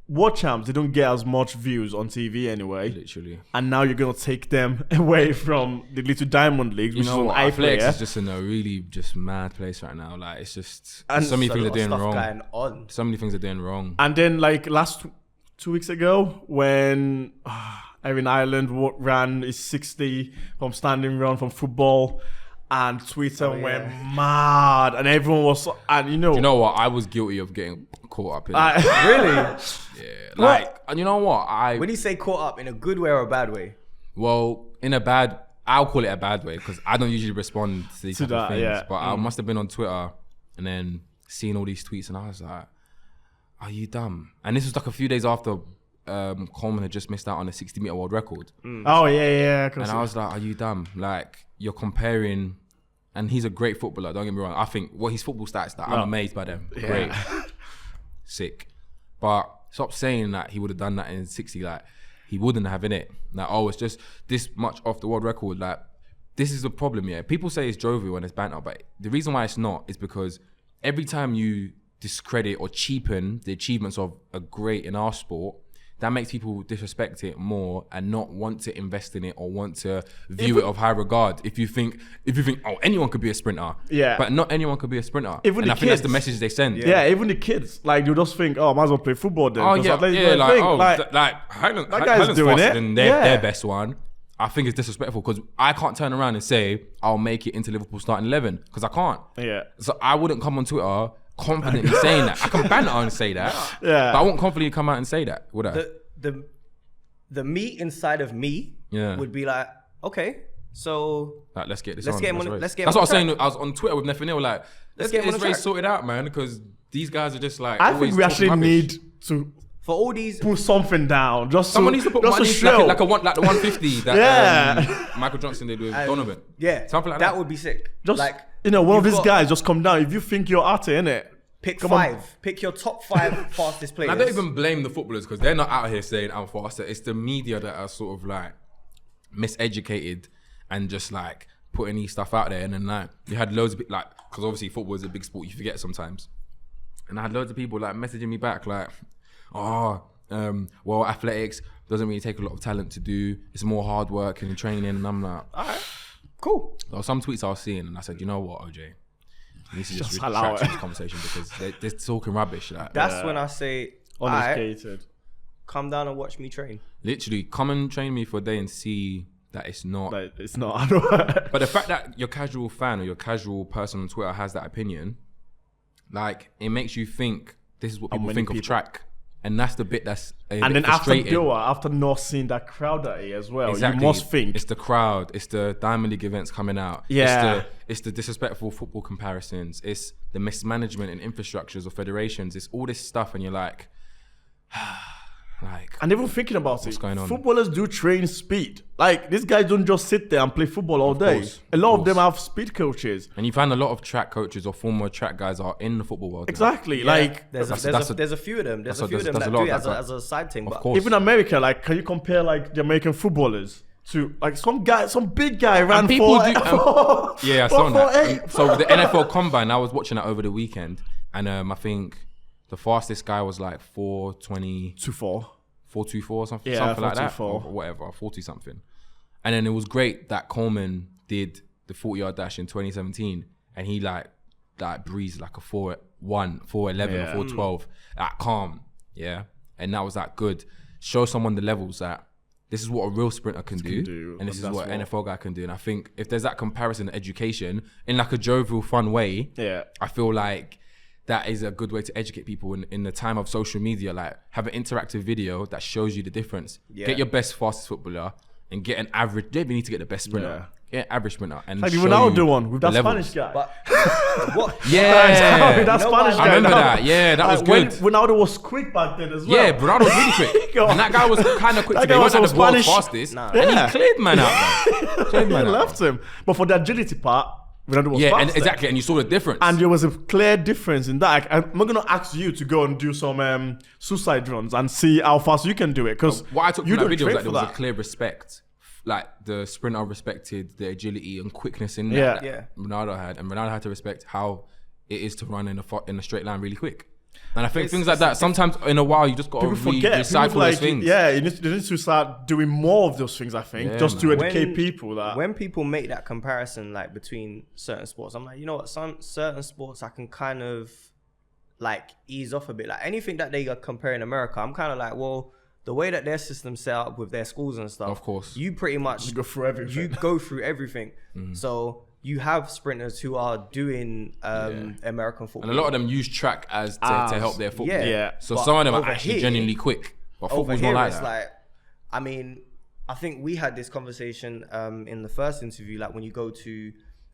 World champs, they don't get as much views on TV anyway. Literally. And now you're going to take them away from the little diamond leagues, which is an athletics is just in a really just mad place right now. Like it's just so many things are doing wrong. So many things are doing wrong. And then like last 2 weeks ago when Erin Ireland ran his 60 from standing run from football, and Twitter went mad, and everyone was, and you know what? I was guilty of getting caught up in really? Yeah. Like, and you know what? When you say caught up, in a good way or a bad way? Well, I'll call it a bad way because I don't usually respond to these type of things. Yeah. But I must have been on Twitter and then seeing all these tweets, and I was like, are you dumb? And this was like a few days after Coleman had just missed out on a 60-meter world record. Oh yeah. And I was like, are you dumb? Like, you're comparing, and he's a great footballer, don't get me wrong. I think his football stats, I'm amazed by them. Yeah. Great. Sick. But stop saying that he would have done that in 60. Like, he wouldn't have in it. Like, it's just this much off the world record. Like, this is the problem, yeah. People say it's jovial and it's banter, but the reason why it's not is because every time you discredit or cheapen the achievements of a great in our sport, that makes people disrespect it more and not want to invest in it or want to view it of high regard. If you think, oh, anyone could be a sprinter. Yeah. But not anyone could be a sprinter. Even and I think that's the message they send. Yeah, even the kids, like, you just think, oh, I might as well play football then. Oh, yeah, Highland's doing faster it. than their best one. I think it's disrespectful because I can't turn around and say, I'll make it into Liverpool starting 11 because I can't. Yeah. So I wouldn't come on Twitter confidently saying that. I can banter and say that. Yeah. But I won't confidently come out and say that, would I? The me inside of me would be like, okay, so like, let's get this let's on. get him on. Let's get him That's what I was on saying. I was on Twitter with Nefanil, like, let's get this race sorted out, man, because these guys are just like. I think we actually need to. For all these, put something down. Just someone needs to put money like the 150 that Michael Johnson did with Donovan. Yeah, something like that. That would be sick. Just like, one of these guys just come down. If you think you're at it, innit? Pick 5. Pick your top 5 fastest players. I don't even blame the footballers because they're not out here saying I'm faster. It's the media that are sort of like miseducated and just like putting these stuff out there. And then like you had loads of like, because obviously football is a big sport, you forget sometimes. And I had loads of people like messaging me back like, well, athletics doesn't really take a lot of talent to do. It's more hard work and training. And I'm like, all right, cool. There were some tweets I was seeing and I said, you know what, OJ? You need to just retract this conversation because they're talking rubbish. Like, that's when I say, uneducated. Come down and watch me train. Literally, come and train me for a day and see that it's not. Like, it's not. But the fact that your casual fan or your casual person on Twitter has that opinion, like, it makes you think this is what people think of track. And that's the bit that's and then after not seeing that crowd at it as well, you must think it's the crowd, it's the Diamond League events coming out, it's the disrespectful football comparisons, it's the mismanagement and infrastructures of federations, it's all this stuff, and you're like, and even thinking about what's going on? Footballers do train speed. Like, these guys don't just sit there and play football all day. A lot of them have speed coaches. And you find a lot of track coaches or former track guys are in the football world. Exactly. Yeah. Like, there's a few of them. There's a few of them that do it as a side thing. But even America, like, can you compare like the American footballers to like some big guy ran for yeah, I saw that. So the NFL Combine, I was watching that over the weekend, and I think the fastest guy was like 4:24 or something, something like that, or whatever, 40 something. And then it was great that Coleman did the 40-yard dash in 2017, and he like breezed like a 4:1, 4:11, or 4:12, like calm, and that was that good. Show someone the levels that this is what a real sprinter can do, and this is what an NFL guy can do. And I think if there's that comparison in education in like a jovial, fun way, I feel like that is a good way to educate people in the time of social media. Like, have an interactive video that shows you the difference. Get your best, fastest footballer and get an average. You don't even need to get the best sprinter. Get an average sprinter. And like even I'll do one with that Spanish guy. But what? Yeah, that Spanish guy. I remember that. Yeah, that was good. Ronaldo was quick back then as well. Yeah, Ronaldo was really quick. And that guy was kind of quick today. He wasn't the world's fastest. And he cleared man out. He left him. But for the agility part, Ronaldo was faster. And you saw the difference. And there was a clear difference in that. I'm not gonna ask you to go and do some suicide runs and see how fast you can do it, because what I took from that video was like there was a clear respect. Like, the sprinter respected the agility and quickness in that Ronaldo had, and Ronaldo had to respect how it is to run in a straight line really quick. And I think things like that, sometimes in a while you just got to recycle those things. Yeah, you need to start doing more of those things, I think, to educate people. That when people make that comparison, like, between certain sports, I'm like, you know what, some certain sports I can kind of like ease off a bit. Like, anything that they are comparing America, I'm kind of like, well, the way that their system's set up with their schools and stuff, of course, you pretty much go through everything. So you have sprinters who are doing American football, and a lot of them use track as to help their football. So but some of them are actually genuinely quick, but football's not like that. Like, I mean, I think we had this conversation in the first interview, like when you go to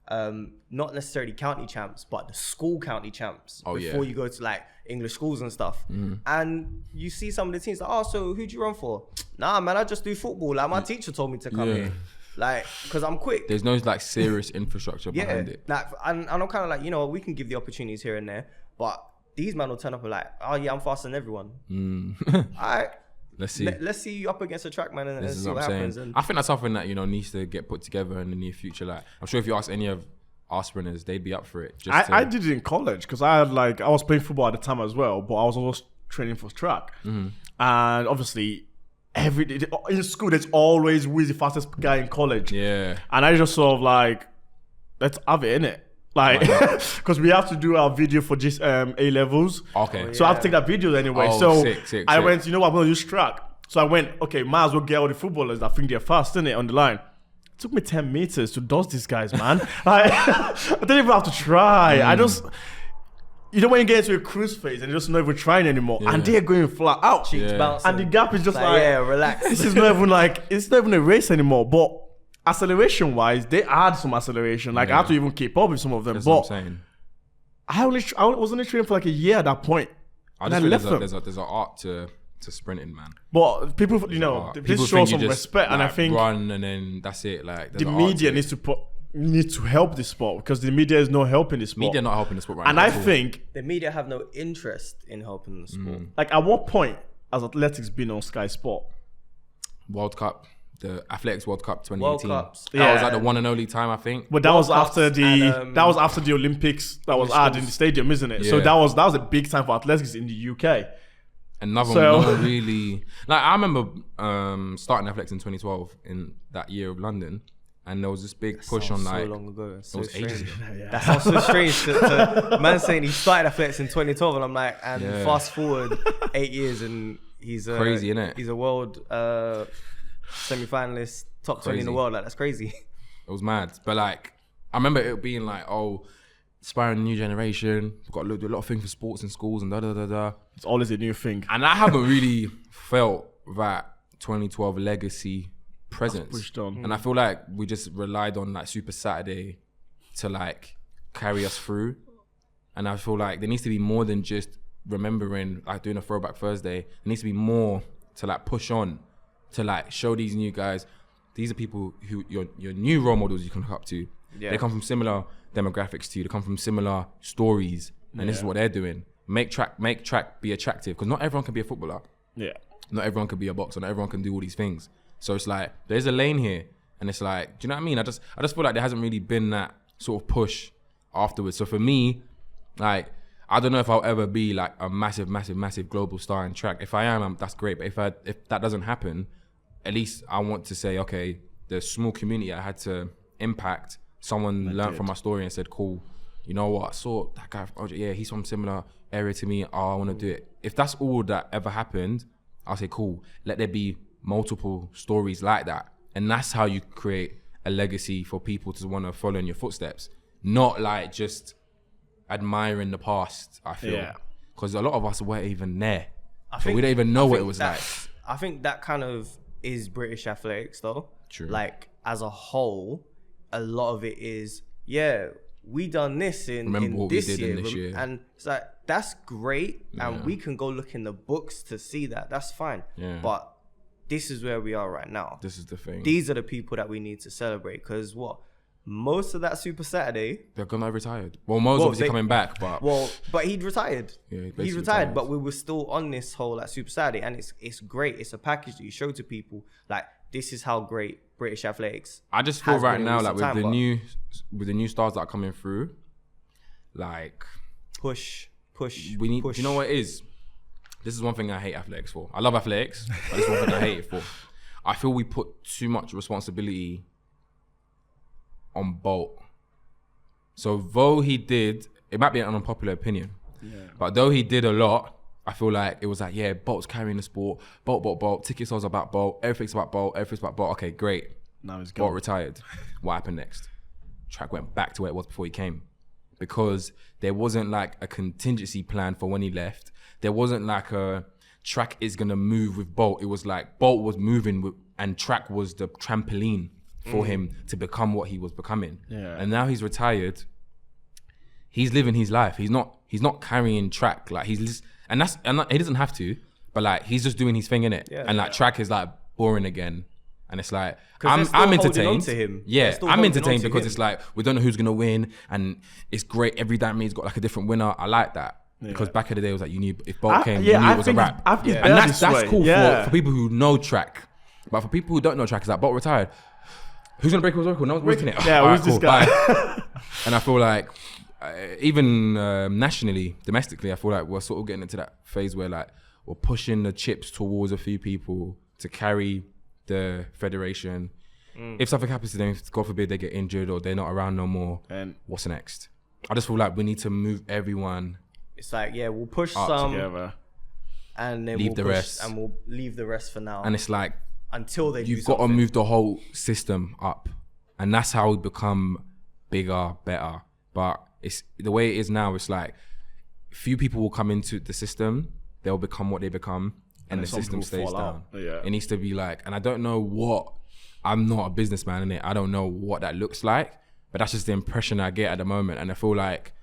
not necessarily county champs, but the school county champs before you go to like English schools and stuff. And you see some of the teams like, so who'd you run for? Nah, man, I just do football. Like, my teacher told me to come here. Like, because I'm quick. There's no like serious infrastructure behind it. Like, and I'm kind of like, you know, we can give the opportunities here and there, but these men will turn up and like, oh yeah, I'm faster than everyone. All right. Let's see. Let's see you up against a track, man, and see what happens. And I think that's something that, you know, needs to get put together in the near future. Like, I'm sure if you ask any of our sprinters, they'd be up for it. I did it in college because I was playing football at the time as well, but I was also training for track. And obviously, in school, there's always who is the fastest guy in college. Yeah. And I just sort of like, let's have it, innit? Like, because we have to do our video for just A levels. Okay. So I have to take that video anyway. Sick. I went, you know what, I'm going to use track. So I went, okay, might as well get all the footballers that think they're fast, innit, on the line. It took me 10 meters to dodge these guys, man. I didn't even have to try. you know when you get into a cruise phase and you're just not even trying anymore, and they're going flat out, cheeks bouncing, and the gap is just like yeah, relax. This is not even like it's not even a race anymore. But acceleration wise, they add some acceleration. Like I had to even keep up with some of them. That's but what I'm saying. I was only training for like a year at that point. I just feel there's an art to sprinting, man. But people, people show some respect, and I think run and then that's it. Like the media needs to help this sport because the media is not helping the sport. Media not helping the sport right and now. And I think the media have no interest in helping the sport. Like at what point has athletics been on Sky Sport? World Cup. The Athletics World Cup 2018. World Cups. That was like the one and only time, I think. But that was after the Olympics that was added in the stadium, isn't it? Yeah. So that was a big time for athletics in the UK. And no one really like. I remember starting athletics in 2012 in that year of London, and there was this big push on like. So long ago. So it was ages ago. That sounds so strange. To man saying he started athletics in 2012, and I'm like, fast forward 8 years, and he's crazy, innit? He's a world semi-finalist, top 20 in the world. Like that's crazy. It was mad, but like I remember it being like, inspiring a new generation. We've got to do a lot of things for sports in schools and da da da da. It's always a new thing. And I haven't really felt that 2012 legacy presence. Pushed on. And I feel like we just relied on like Super Saturday to like carry us through. And I feel like there needs to be more than just remembering, like doing a Throwback Thursday. There needs to be more to like push on, to like show these new guys. These are people who your new role models you can look up to. Yeah. They come from similar demographics to you. They come from similar stories, and this is what they're doing. Make track be attractive, because not everyone can be a footballer. Yeah. Not everyone can be a boxer. Not everyone can do all these things. So it's like there's a lane here, and it's like, do you know what I mean? I just feel like there hasn't really been that sort of push afterwards. So for me, like I don't know if I'll ever be like a massive global star in track. If I am, that's great. But if that doesn't happen, at least I want to say, okay, the small community I had to impact. Someone learned from my story and said, cool, you know what, I saw that guy, he's from similar area to me, I want to do it. If that's all that ever happened, I'll say, cool, let there be multiple stories like that. And that's how you create a legacy for people to want to follow in your footsteps. Not like just admiring the past, I feel. Because a lot of us weren't even there. So we don't even know what it was like. I think that kind of is British athletics though. True. Like as a whole, a lot of it is, we done this in this year. And it's like, that's great. And we can go look in the books to see that. That's fine. Yeah. But this is where we are right now. This is the thing. These are the people that we need to celebrate. Because most of that Super Saturday, they're gonna retired. Well, Mo's obviously coming back, but but he'd retired. Yeah, he retired, but we were still on this whole like Super Saturday, and it's great. It's a package that you show to people. Like this is how great British athletics. I just feel right now, like with the new stars that are coming through, like push. We need. Do you know what it is? This is one thing I hate athletics for. I love athletics, but this is one thing I hate it for. I feel we put too much responsibility on Bolt. So though he did, it might be an unpopular opinion, but though he did a lot, I feel like it was like, Bolt's carrying the sport. Bolt. Ticket sales about Bolt. Everything's about Bolt. Okay, great. Now he's gone. Bolt retired. What happened next? Track went back to where it was before he came, because there wasn't like a contingency plan for when he left. There wasn't like a track is gonna move with Bolt. It was like Bolt was moving and track was the trampoline for him to become what he was becoming. Yeah. And now he's retired. He's living his life. He's not carrying track. Like he doesn't have to, but like he's just doing his thing in it. Yeah, and like track is like boring again. And it's like I'm entertained. To him. Yeah, I'm entertained because it's like we don't know who's gonna win, and it's great. Every damn he's got like a different winner. I like that. Because back in the day it was like you knew if Bolt came, you knew it was a wrap. And that's cool for people who know track. But for people who don't know track, it's like Bolt retired. Who's gonna break his record? No one's breaking it. Yeah, who's this guy? And I feel like even nationally, domestically, I feel like we're sort of getting into that phase where like we're pushing the chips towards a few people to carry the federation. If something happens to them, God forbid they get injured or they're not around no more, and what's next? I just feel like we need to move everyone. It's like we'll push some together, and then leave the rest, and we'll leave the rest for now. And it's like until you've got to move the whole system up, and that's how we become bigger, better. But it's the way it is now. It's like few people will come into the system, they'll become what they become, and the system stays down. Yeah. It needs to be like, and I don't know what, I'm not a businessman, innit? I don't know what that looks like, but that's just the impression I get at the moment. And I feel like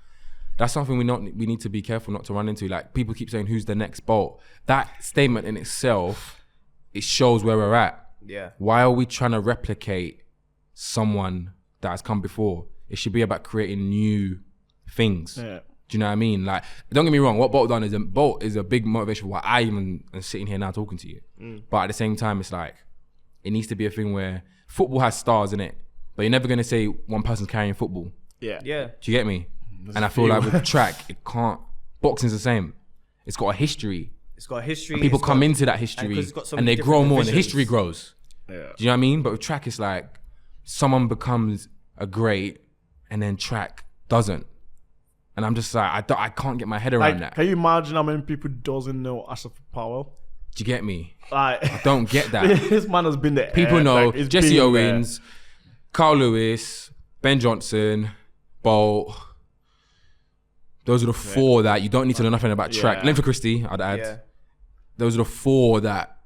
that's something we need to be careful not to run into. Like, people keep saying, who's the next Bolt? That statement in itself, it shows where we're at. Yeah. Why are we trying to replicate someone that has come before? It should be about creating new things. Yeah. Do you know what I mean? Like, don't get me wrong, what Bolt done is a big motivation for why I even am sitting here now talking to you. But at the same time, it's like, it needs to be a thing where football has stars in it, but you're never gonna say one person's carrying football. Yeah. Yeah. Do you get me? And I feel like with track, it can't. Boxing's the same. It's got a history. It's got a history. And people come into that history and they grow more, and the history grows. Yeah. Do you know what I mean? But with track, it's like someone becomes a great, and then track doesn't. And I'm just like, I can't get my head around that. Can you imagine how many people doesn't know Ashraf Powell? Do you get me? Like, I don't get that. This man has been there. People know like, Jesse Owens, Carl Lewis, Ben Johnson, Bolt. Those are the four that you don't need to know nothing about track. Linford Christie, I'd add. Yeah. Those are the four that,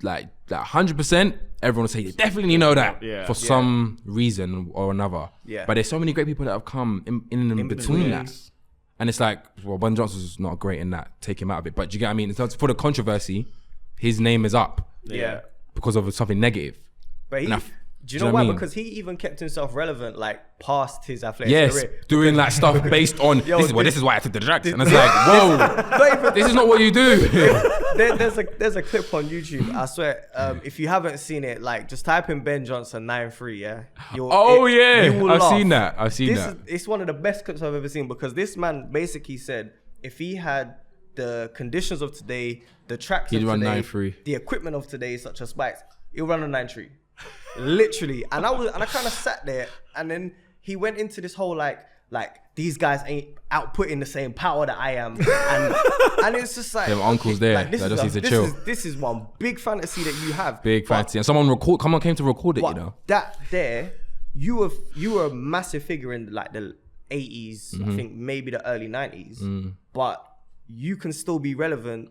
like, that 100%, everyone will say, they definitely know that for some reason or another. Yeah. But there's so many great people that have come in between that. And it's like, well, Ben Johnson's not great in that. Take him out of it. But do you get what I mean? For the controversy, his name is up. Yeah. Because of something negative. But do you know why? Because he even kept himself relevant, like, past his athletic career. Doing that stuff based on, this is why I took the drugs. And it's like, whoa, this is not what you do. There's a clip on YouTube, I swear. If you haven't seen it, like, just type in Ben Johnson 9-3, yeah? You will I've laugh. seen that. I've seen that. It's one of the best clips I've ever seen, because this man basically said, if he had the conditions of today, the tracks He'd of run today, 9-3. the equipment of today, such as spikes, he'll run a 9-3. Literally. And I kind of sat there, and then he went into this whole like these guys ain't outputting the same power that I am, and it's just like them uncles there like, that just need to chill. This is one big fantasy that you have. Big fantasy, and someone came to record it. You know that there, you were a massive figure in like the 80s, I think maybe the early 90s, but you can still be relevant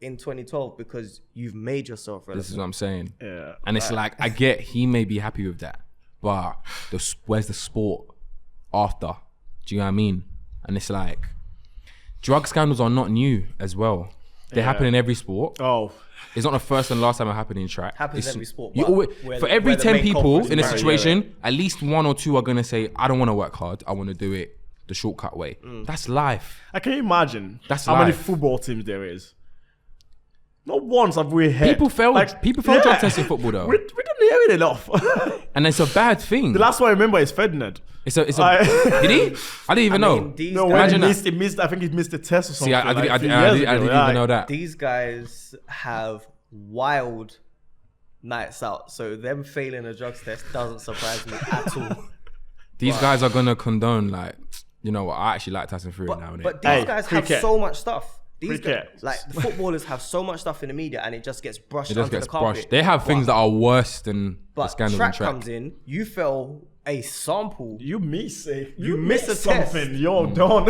in 2012 because you've made yourself relevant. This is what I'm saying. Yeah. And it's like, I get he may be happy with that, but where's the sport after? Do you know what I mean? And it's like, drug scandals are not new as well. They happen in every sport. Oh. It's not the first and last time it happened in track. Happens in every sport. For every 10 people in a situation, at least 1 or 2 are going to say, I don't want to work hard. I want to do it the shortcut way. That's life. I can imagine That's how life. many football teams there is. Not once have we heard. People failed drug tests in football though. We don't hear it enough. And it's a bad thing. The last one I remember is Ferdinand. It's a did he? I didn't even know. No, when he missed, I think he missed the test or something. See, I didn't even know that. These guys have wild nights out, so them failing a drugs test doesn't surprise me at all. These guys are gonna condone, like, you know what? I actually like Tyson Fury now. But these guys have so much stuff. These guys, Cricket. like the footballers, have so much stuff in the media, and it just gets brushed onto the carpet. They have things that are worse than the scandals in track track. comes in, you fell a sample. You miss it. You miss a something. test. You're done.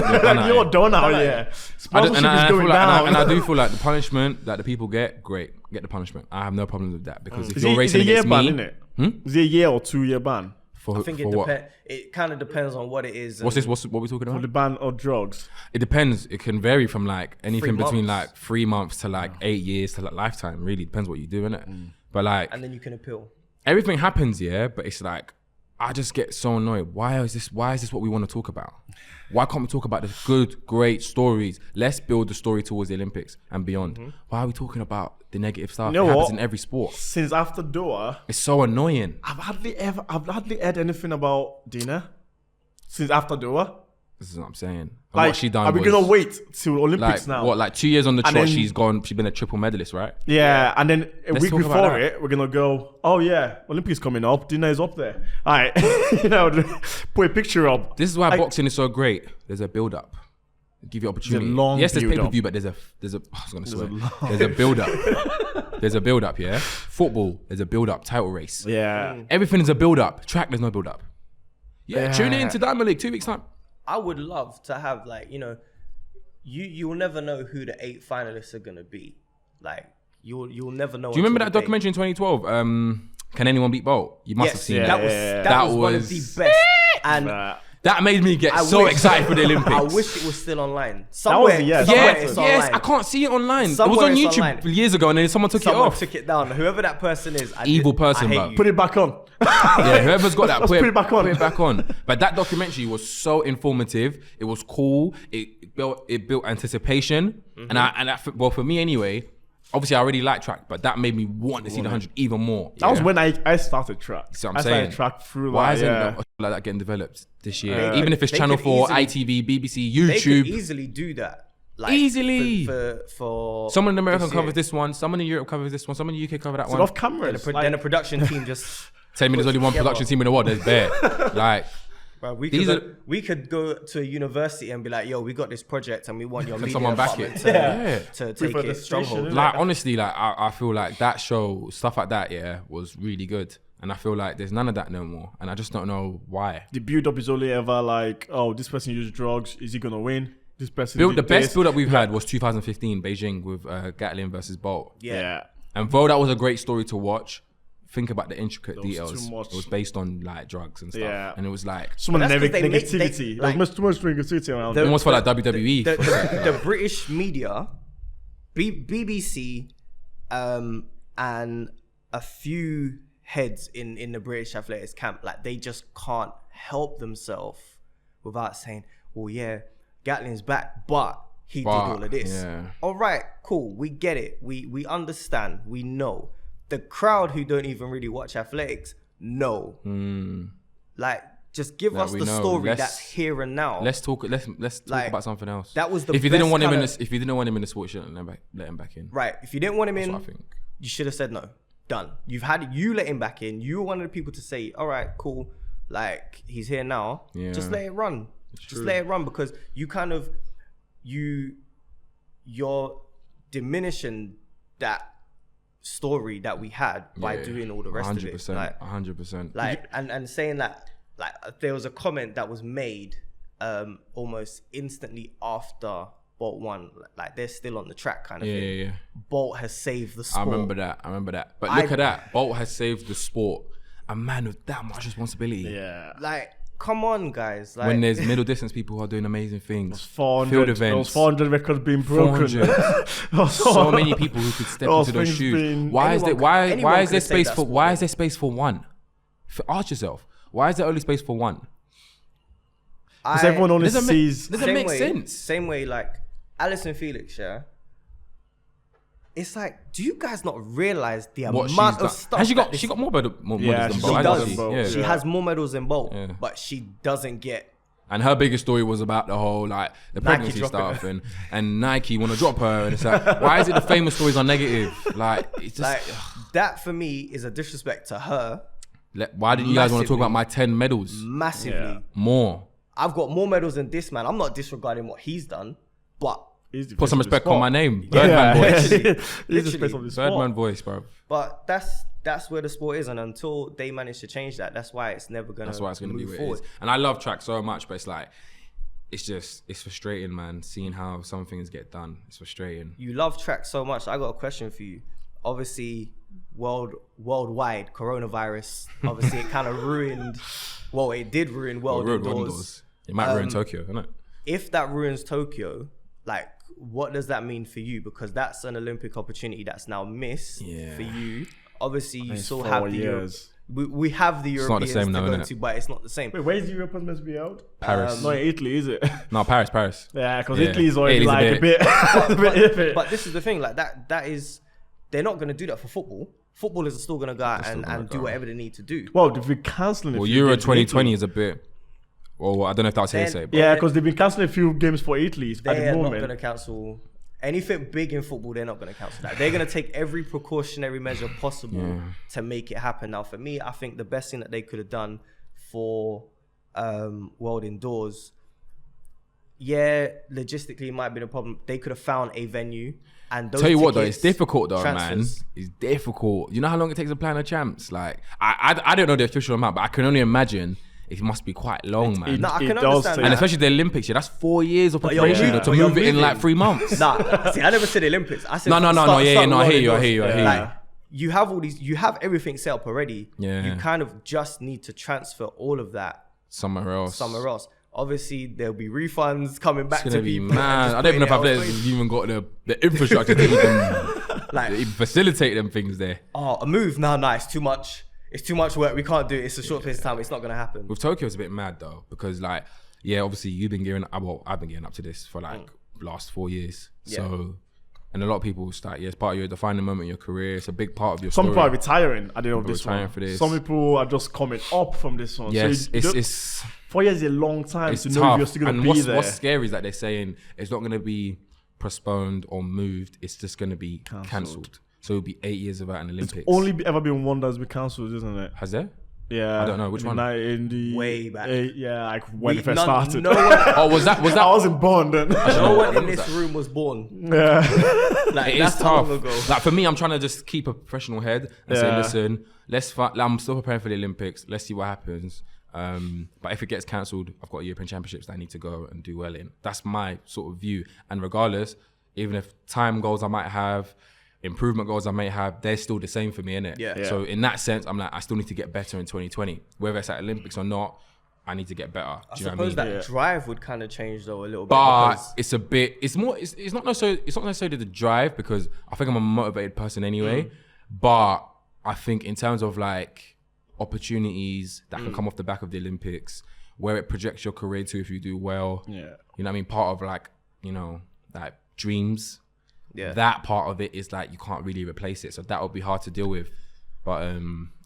You're done out here. Sponsorship is going down. And I do feel like the punishment that the people get, great. Get the punishment. I have no problems with that, because if you're racing against me, isn't it? Is it a year or 2 year ban? I think it depends. It kind of depends on what it is. What's this? What we talking about? For the ban of drugs. It depends. It can vary from like anything 3 between months. like 3 months to like 8 years to like lifetime. Really depends what you do, innit? But like, and then you can appeal. everything happens, yeah. But it's like, I just get so annoyed. Why is this what we want to talk about? Why can't we talk about the good, great stories? Let's build the story towards the Olympics and beyond. Why are we talking about the negative stuff? You know it happens what? in every sport. Since after Doha, It's so annoying. I've hardly heard anything about Dina. Since after Doha. This is what I'm saying. And Like, what she done are we was, gonna wait till Olympics like, now? what, like 2 years on the And trot, then- she's been a triple medalist, right? Yeah, and then a Let's week talk about before that. it, we're gonna go, oh yeah, Olympics coming up, Dina is up there. All right, put a picture up. This is why boxing is so great. There's a build up. Give you opportunity. long Yes, there's build-up. pay-per-view, but there's a build up. There's a build up, yeah? Football, there's a build up, title race. Yeah. Everything is a build up. Track, there's no build up. Yeah, tune in to Diamond League 2 weeks time. I would love to have, like, you'll never know who the 8 finalists are gonna be. Like you'll never know. Do you remember that documentary in 2012? Can anyone beat Bolt? You must have seen that. That was one of the best. And that made me get so excited for the Olympics. I wish it was still online. Somewhere, yes, I can't see it online. It was on YouTube years ago, and then someone took it off. Took it down. Whoever that person is, evil person, bro. Put it back on. Yeah, whoever's got that, put it back on. Put it back on. But that documentary was so informative. It was cool. It built anticipation, and for me anyway. Obviously, I already like track, but that made me want to see the 100 even more. That was when I started track. See what I'm saying? Started track through Why isn't like that getting developed this year? Even if it's Channel 4, ITV, BBC, YouTube. They could easily do that. Like, easily. For someone in America covers this one, someone in Europe covers this one, someone in the UK cover that one. Off cameras. Then a production team just... Tell me there's only one production team in the world, there's bare. Like... Bro, we could go to a university and be like, yo, we got this project and we want your media department to take it stronghold. Like, honestly, like I feel like that show, stuff like that, was really good. And I feel like there's none of that no more. And I just don't know why. The build-up is only ever like, oh, this person used drugs. Is he going to win? This person the best build-up we've had was 2015, Beijing, with Gatlin versus Bolt. Yeah. And though that was a great story to watch, think about the intricate details. It was based on like drugs and stuff, and it was like so much negativity. There was too much negativity around. It almost felt like WWE. The British media, BBC, and a few heads in the British athletics camp, like they just can't help themselves without saying, "Oh yeah, Gatlin's back, but he did all of this." Yeah. All right, cool, we get it. We understand. We know. The crowd who don't even really watch athletics know. Like, just give us the story that's here and now. Let's talk about something else. That was the if you didn't want him in the, if you didn't want him in the sport, you shouldn't let him back in. Right. If you didn't want him in, I think. You should have said no. Done. You let him back in. You were one of the people to say, all right, cool. Like, he's here now. Yeah. Just let it run. Just let it run, because you kind of you're diminishing that story that we had by doing all the rest 100%, of it. Like 100%. Like and saying that, like, there was a comment that was made almost instantly after Bolt won, like they're still on the track kind of thing. Yeah. Bolt has saved the sport. I remember that. But look at that. Bolt has saved the sport. A man with that much responsibility. Yeah. Like, come on, guys. Like, when there's middle distance people who are doing amazing things. 400, field events. 400 records being broken. So many people who could step into those shoes. Why is there space for one? Ask yourself. Why is there only space for one? Because everyone only sees. Doesn't make sense. Same way, like Alison Felix, It's like, do you guys not realize the amount of stuff? Has she got more medals than Bolt? She has more medals than Bolt, but she doesn't get. And her biggest story was about the whole the pregnancy stuff and Nike want to drop her, and it's like, why is it the famous stories are negative? Like, it's just like, that for me is a disrespect to her. Why didn't you guys want to talk about my 10 medals? Massively more. I've got more medals than this man. I'm not disregarding what he's done, but put some respect on my name. Birdman voice. Literally. Birdman voice, bro. But that's where the sport is, and until they manage to change that, that's why it's never gonna. That's why it's gonna move forward. And I love track so much, but it's like, it's frustrating, man. Seeing how some things get done, it's frustrating. You love track so much. I got a question for you. Obviously, worldwide coronavirus. Obviously, it kind of ruined. Well, it did ruin world indoors. It might ruin Tokyo, isn't it? If that ruins Tokyo, like, what does that mean for you? Because that's an Olympic opportunity that's now missed for you. Obviously, you still have the years. We have the Europeans to go to, but it's not the same. Wait, where's the Europeans meant to be held? Paris. No, Italy, is it? No, Paris. Yeah, because Italy's already like a bit iffy. But this is the thing, like that is, they're not going to do that for football. Footballers are still going to go out and do whatever they need to do. Well, if we're cancelling it. Well, Euro 2020 is a bit. Well, I don't know if that's hearsay. Yeah, because they've been cancelling a few games for Italy at the moment. They're not going to cancel anything big in football. They're not going to cancel that. They're going to take every precautionary measure possible to make it happen. Now, for me, I think the best thing that they could have done for World Indoors, logistically it might be the problem. They could have found a venue. And those tell you what though, it's difficult though, man. It's difficult. You know how long it takes to plan a champs? Like, I don't know the official amount, but I can only imagine it must be quite long, man. No, I can understand that. And especially the Olympics, that's 4 years of preparation to move it in like 3 months. Nah, see, I never said Olympics. I said no, I hear you. Like, you have you have everything set up already. Yeah. You kind of just need to transfer all of that somewhere else. Obviously, there'll be refunds coming back to people. Man, I don't even know if I've even got the infrastructure to even facilitate them things there. Oh, a move? No, it's too much. It's too much work. We can't do it. It's a short space of time. It's not going to happen. With Tokyo, it's a bit mad though, because like, yeah, obviously you've been gearing up. Well, I've been gearing up to this for like last 4 years. Yeah. So, and a lot of people start, it's part of your defining moment in your career. It's a big part of your story. Some people are retiring at the end of this one. For this. Some people are just coming up from this one. Yes, so it's 4 years is a long time to know tough. if you're still going to be there. What's scary is that they're saying it's not going to be postponed or moved. It's just going to be cancelled. So it'll be 8 years without an Olympics. It's only ever been one that's been cancelled, isn't it? Has there? Yeah. I don't know. Which one? In the way back. Like when it first started. No one, oh, was that? I wasn't born then. No one in this room was born. Yeah. Like, it is tough. Like for me, I'm trying to just keep a professional head and say, listen, I'm still preparing for the Olympics. Let's see what happens. But if it gets cancelled, I've got European Championships that I need to go and do well in. That's my sort of view. And regardless, even if time goals I might have, improvement goals I may have, they're still the same for me, innit? Yeah. So in that sense, I'm like, I still need to get better in 2020. Whether it's at Olympics or not, I need to get better. I suppose that drive would kind of change though a little bit. But it's not necessarily the drive, because I think I'm a motivated person anyway. But I think in terms of like opportunities that can come off the back of the Olympics, where it projects your career to if you do well. Yeah. You know what I mean? Part of like, you know, like dreams. Yeah. That part of it is like you can't really replace it. So that would be hard to deal with. But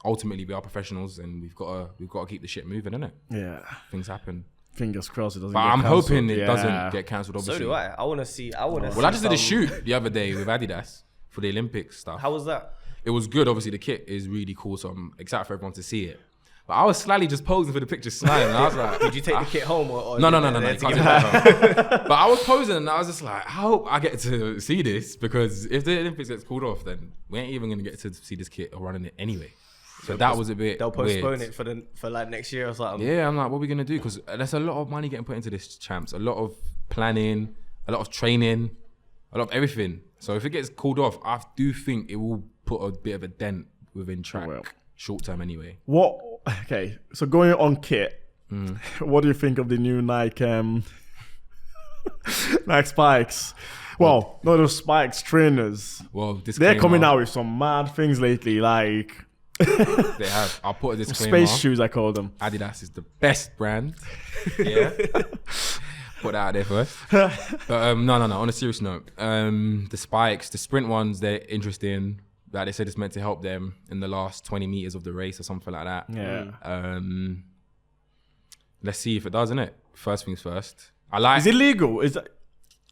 ultimately we are professionals and we've got to keep the shit moving, innit? Yeah. Things happen. Fingers crossed it doesn't get cancelled. But I'm hoping it doesn't get cancelled, obviously. So do I. I want to see. Well, I just did a shoot the other day with Adidas for the Olympics stuff. How was that? It was good. Obviously, the kit is really cool, so I'm excited for everyone to see it. But I was slightly just posing for the picture, smiling. And I was like, did you take the kit home? Or no. You can't take it home. But I was posing and I was just like, I hope I get to see this, because if the Olympics gets called off, then we ain't even going to get to see this kit or running it anyway. So that was a bit They'll postpone weird. it for like next year or something. Yeah, I'm like, what are we going to do? Because there's a lot of money getting put into this, champs. A lot of planning, a lot of training, a lot of everything. So if it gets called off, I do think it will put a bit of a dent within track, short term anyway. Okay, so going on kit, what do you think of the new Nike Nike spikes? Well, not those spikes, trainers. Well, they're coming out with some mad things lately, like they have. I'll put a disclaimer. Space shoes, I call them. Adidas is the best brand. Yeah. Put that out there first. But no. On a serious note, the spikes, the sprint ones, they're interesting. Like they said, it's meant to help them in the last 20 meters of the race or something like that. Yeah. Let's see if it does, innit? First things first. Is it legal? I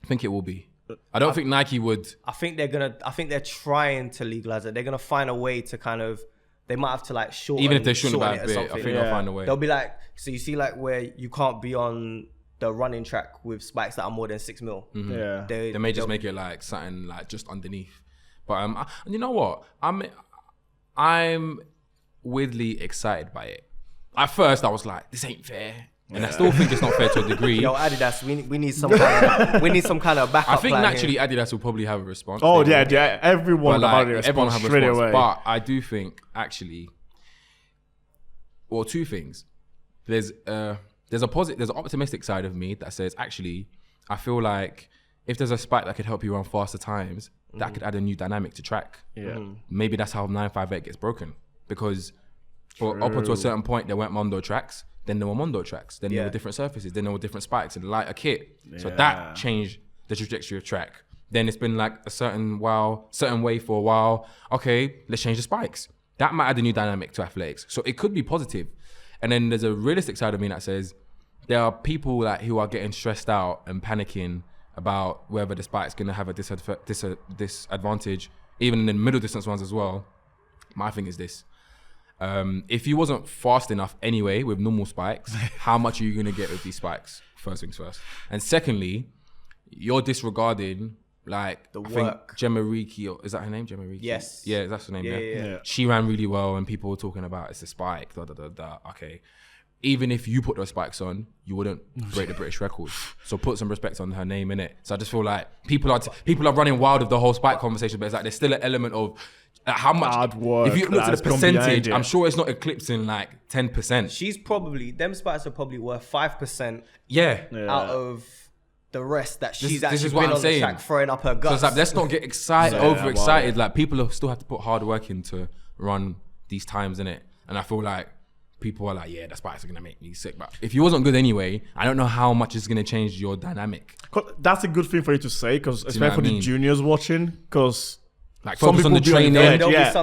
think it will be. I don't think Nike would. I think they're trying to legalize it. They're gonna find a way to kind of. They might have to like shorten. Even if they shouldn't have a bit, I think they'll find a way. They'll be like, so you see like where you can't be on the running track with spikes that are more than 6 mil. Mm-hmm. Yeah. They may just make it like something like just underneath. But you know what? I'm weirdly excited by it. At first, I was like, "This ain't fair," and I still think it's not fair to a degree. Yo, Adidas, we need some kind of backup. I think naturally Adidas will probably have a response. Oh yeah, everyone have a response straight away. But I do think actually, well, two things. There's an optimistic side of me that says actually, I feel like if there's a spike that could help you run faster times, that could add a new dynamic to track. Yeah. Maybe that's how 958 gets broken. Because up until a certain point, there weren't Mondo tracks. Then there were Mondo tracks. Then there were different surfaces. Then there were different spikes and lighter kit. Yeah. So that changed the trajectory of track. Then it's been like a certain way for a while. Okay, let's change the spikes. That might add a new dynamic to athletics. So it could be positive. And then there's a realistic side of me that says there are people who are getting stressed out and panicking about whether the spike's going to have a disadvantage, even in the middle distance ones as well. My thing is this. If you wasn't fast enough anyway with normal spikes, how much are you going to get with these spikes? First things first. And secondly, you're disregarding like the I work. think Gemma Riki, is that her name? Gemma Riki? Yes. Yeah, that's her name. Yeah. She ran really well and people were talking about it's a spike, Okay. even if you put those spikes on, you wouldn't break the British record. So put some respect on her name in it. So I just feel like people are running wild of the whole spike conversation, but it's like there's still an element of how much hard work. If you look at the percentage, I'm sure it's not eclipsing like 10%. She's probably, them spikes are probably worth 5% out of the rest that she's actually been on the track throwing up her guts. So it's like, let's not get excited, overexcited. Like people still have to put hard work in to run these times, innit? And I feel like people are like, yeah, the spikes are gonna make me sick. But if you wasn't good anyway, I don't know how much it's gonna change your dynamic. That's a good thing for you to say, because especially for the juniors watching, because like focus on the training,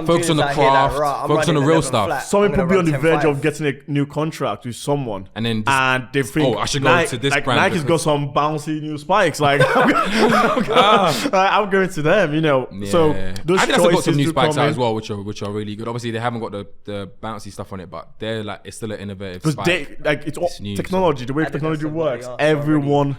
focus on the craft, focus on the real stuff. Some people be on the verge of getting a new contract with someone, and then they think, I should go to this brand. Nike's got some bouncy new spikes. Like I'm going to them, you know. Yeah. So those I think I've got some new spikes out as well, which are really good. Obviously, they haven't got the bouncy stuff on it, but they're like, it's still an innovative spike. It's all technology. The way technology works, everyone.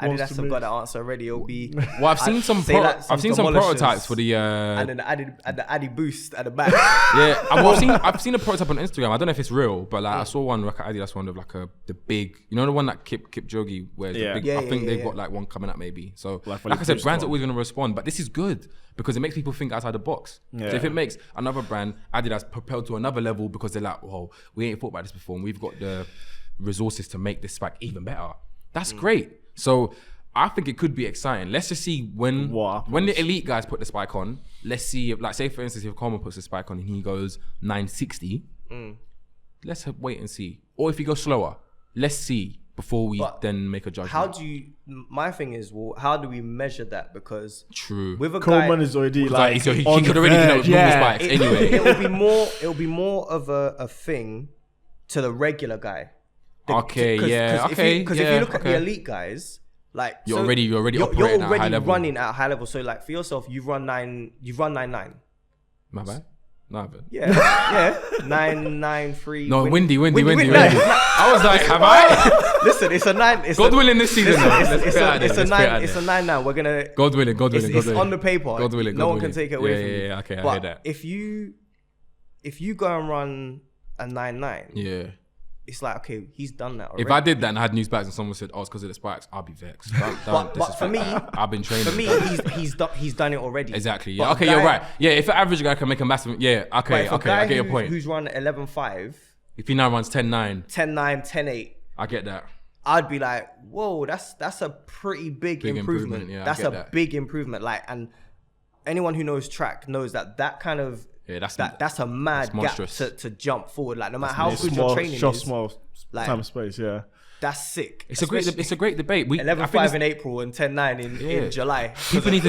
Adidas have got the answer already. It'll be. Well, I've seen some prototypes for the and then the Adi boost at the back. Yeah, I've seen a prototype on Instagram. I don't know if it's real, but like I saw one like an Adidas one of like the big, you know, the one that Kip Jogi wears. I think they've got like one coming up maybe. So like I said, brands are always going to respond, but this is good because it makes people think outside the box. Yeah. So if it makes another brand, Adidas, propelled to another level because they're like, whoa, we ain't thought about this before, and we've got the resources to make this spike even better. That's great. So I think it could be exciting. Let's just see when the elite guys put the spike on. Let's see, if, like, say for instance, if Coleman puts the spike on and he goes 960, let's wait and see. Or if he goes slower, let's see before we then make a judgment. My thing is, well, how do we measure that? Because with a Coleman is already like he could already do normal spikes anyway. It will be more of a thing to the regular guy. Because if you look at the elite guys, like you're already running at high level. So like for yourself, you've run 9.9. My bad. No, but yeah, 9.93. No, windy. I was like, have I? Listen, it's a 9. God willing, this season. It's a 9.9. We're gonna. God willing. It's on the paper. God willing. No one can take it away from you. Yeah. Okay, I hear that. If you go and run a 9.9, it's like, okay, he's done that already. If I did that and I had new spikes and someone said, oh, it's because of the spikes, I'll be vexed. But for me, I've been training. For me, he's done it already. Exactly. Yeah. Okay, you're right. Yeah, if an average guy can make a massive, okay, I get your point. Who's run 11.5? If he now runs 10.9. 10.8. I get that. I'd be like, whoa, that's a pretty big improvement. Yeah, that's a big improvement. Like, and anyone who knows track knows that kind of. Yeah, that's a mad gap to jump forward. Like no matter how good your training is, small time space. Yeah, that's sick. It's a great debate. 11.5 in April and 10.9 in July. People need